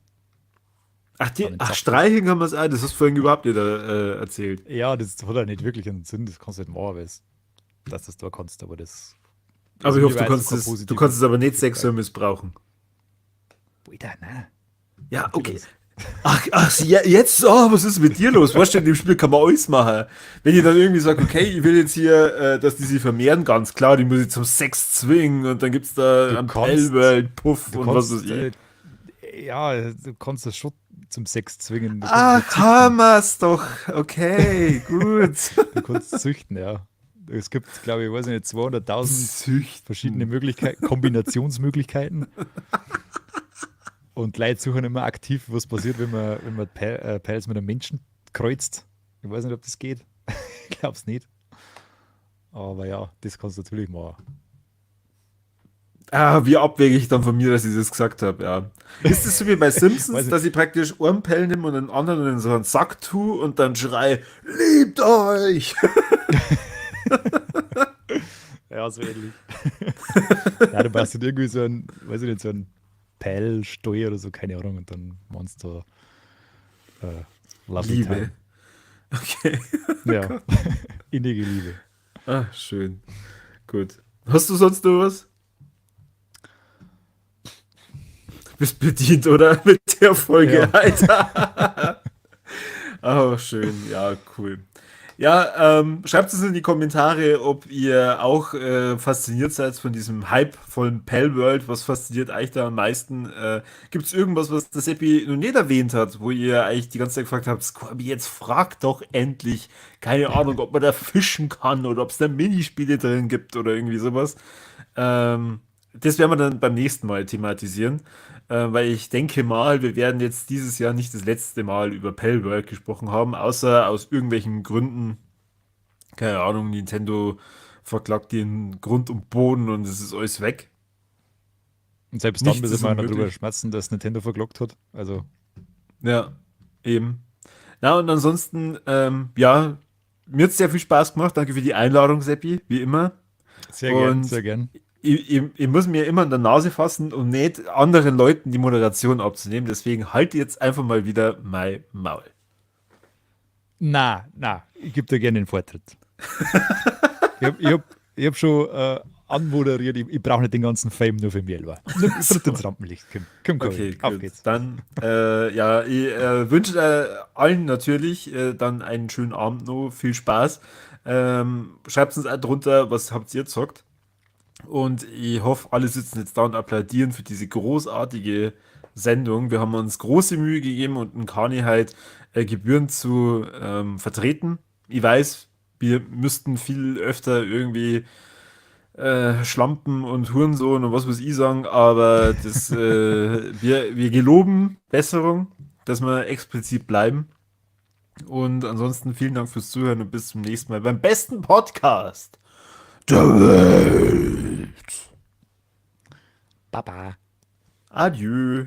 Dann Ach, entzapft das. streichen kann man es auch, das hast du vorhin überhaupt nicht erzählt. Ja, das hat ja nicht wirklich einen Sinn. Das kannst du nicht machen, weil dass du das da kannst. Aber das Aber ist ich mir hoffe, weiß kein du kannst es positives aber nicht Feedback. sexuell missbrauchen. Alter, nein. Ja, okay. Natürlich. Ach, ja, jetzt, oh, was ist mit dir los? Weißt du, in dem Spiel kann man alles machen. Wenn ich dann irgendwie sage, okay, ich will jetzt hier, dass die sich vermehren, ganz klar, die muss ich zum Sex zwingen und dann gibt's da Du einen kannst, Pellworld, Puff du und was weiß kannst, ich. ja, du kannst das schon zum Sex zwingen. Du kannst es auch Ach, züchten. haben wir's doch. Okay, gut. Du kannst es züchten, ja. Es gibt, glaube ich, weiß ich nicht, 200.000 verschiedene Züchten. Möglichkeiten, Kombinationsmöglichkeiten. Und Leute suchen immer aktiv, was passiert, wenn man Pals mit einem Menschen kreuzt. Ich weiß nicht, ob das geht. Ich glaube es nicht. Aber ja, das kannst du natürlich machen. Ah, wie abwegig dann von mir, dass ich das gesagt habe, ja. Ist es so wie bei Simpsons, Weiß dass ich praktisch einen Pell nehme und einen anderen in so einen Sack tue und dann schrei, liebt euch! Ja, so ähnlich. Ja, du brauchst dann irgendwie so ein, weiß ich nicht, so ein Peilsteuer oder so, keine Ahnung, und dann meinst du Lovely Liebe. Time. Okay. Ja, innige Liebe. Ah, schön. Gut. Hast du sonst noch was? Bist bedient, oder? Mit der Folge, Ja, Alter. Oh, schön. Ja, cool. Ja, schreibt es in die Kommentare, ob ihr auch fasziniert seid von diesem Hype von Palworld. Was fasziniert euch da am meisten? Gibt es irgendwas, was das Seppi noch nicht erwähnt hat, wo ihr eigentlich die ganze Zeit gefragt habt, Squabi, jetzt frag doch endlich, keine Ahnung, ob man da fischen kann oder ob es da Minispiele drin gibt oder irgendwie sowas. Das werden wir dann beim nächsten Mal thematisieren, weil ich denke mal, wir werden jetzt dieses Jahr nicht das letzte Mal über Palworld gesprochen haben, außer aus irgendwelchen Gründen, keine Ahnung, Nintendo verklagt den Grund und Boden und es ist alles weg. Und selbst dann Nichts müssen ist wir noch drüber unmöglich. schmerzen, dass Nintendo verklagt hat. Also, Ja, eben. Na und ansonsten, ja, mir hat es sehr viel Spaß gemacht. Danke für die Einladung, Seppi, wie immer. sehr gern, Und sehr gern. ich muss mir immer an der Nase fassen, um nicht anderen Leuten die Moderation abzunehmen. Deswegen halte jetzt einfach mal wieder mein Maul. Na, ich gebe dir gerne den Vortritt. Ich hab schon anmoderiert, ich brauche nicht den ganzen Fame nur für mich selber. Nimm Tritt ins Rampenlicht, komm, Okay, auf gut. geht's. Dann, ja, ich wünsche allen natürlich dann einen schönen Abend noch. Viel Spaß. Schreibt uns auch drunter, was habt ihr gezockt. Und ich hoffe, alle sitzen jetzt da und applaudieren für diese großartige Sendung. Wir haben uns große Mühe gegeben und einen Kani halt gebührend zu vertreten. Ich weiß, wir müssten viel öfter irgendwie Schlampen und Hurensohn und was weiß ich sagen, aber wir geloben Besserung, dass wir explizit bleiben. Und ansonsten vielen Dank fürs Zuhören und bis zum nächsten Mal beim besten Podcast der Welt. Baba. Adieu.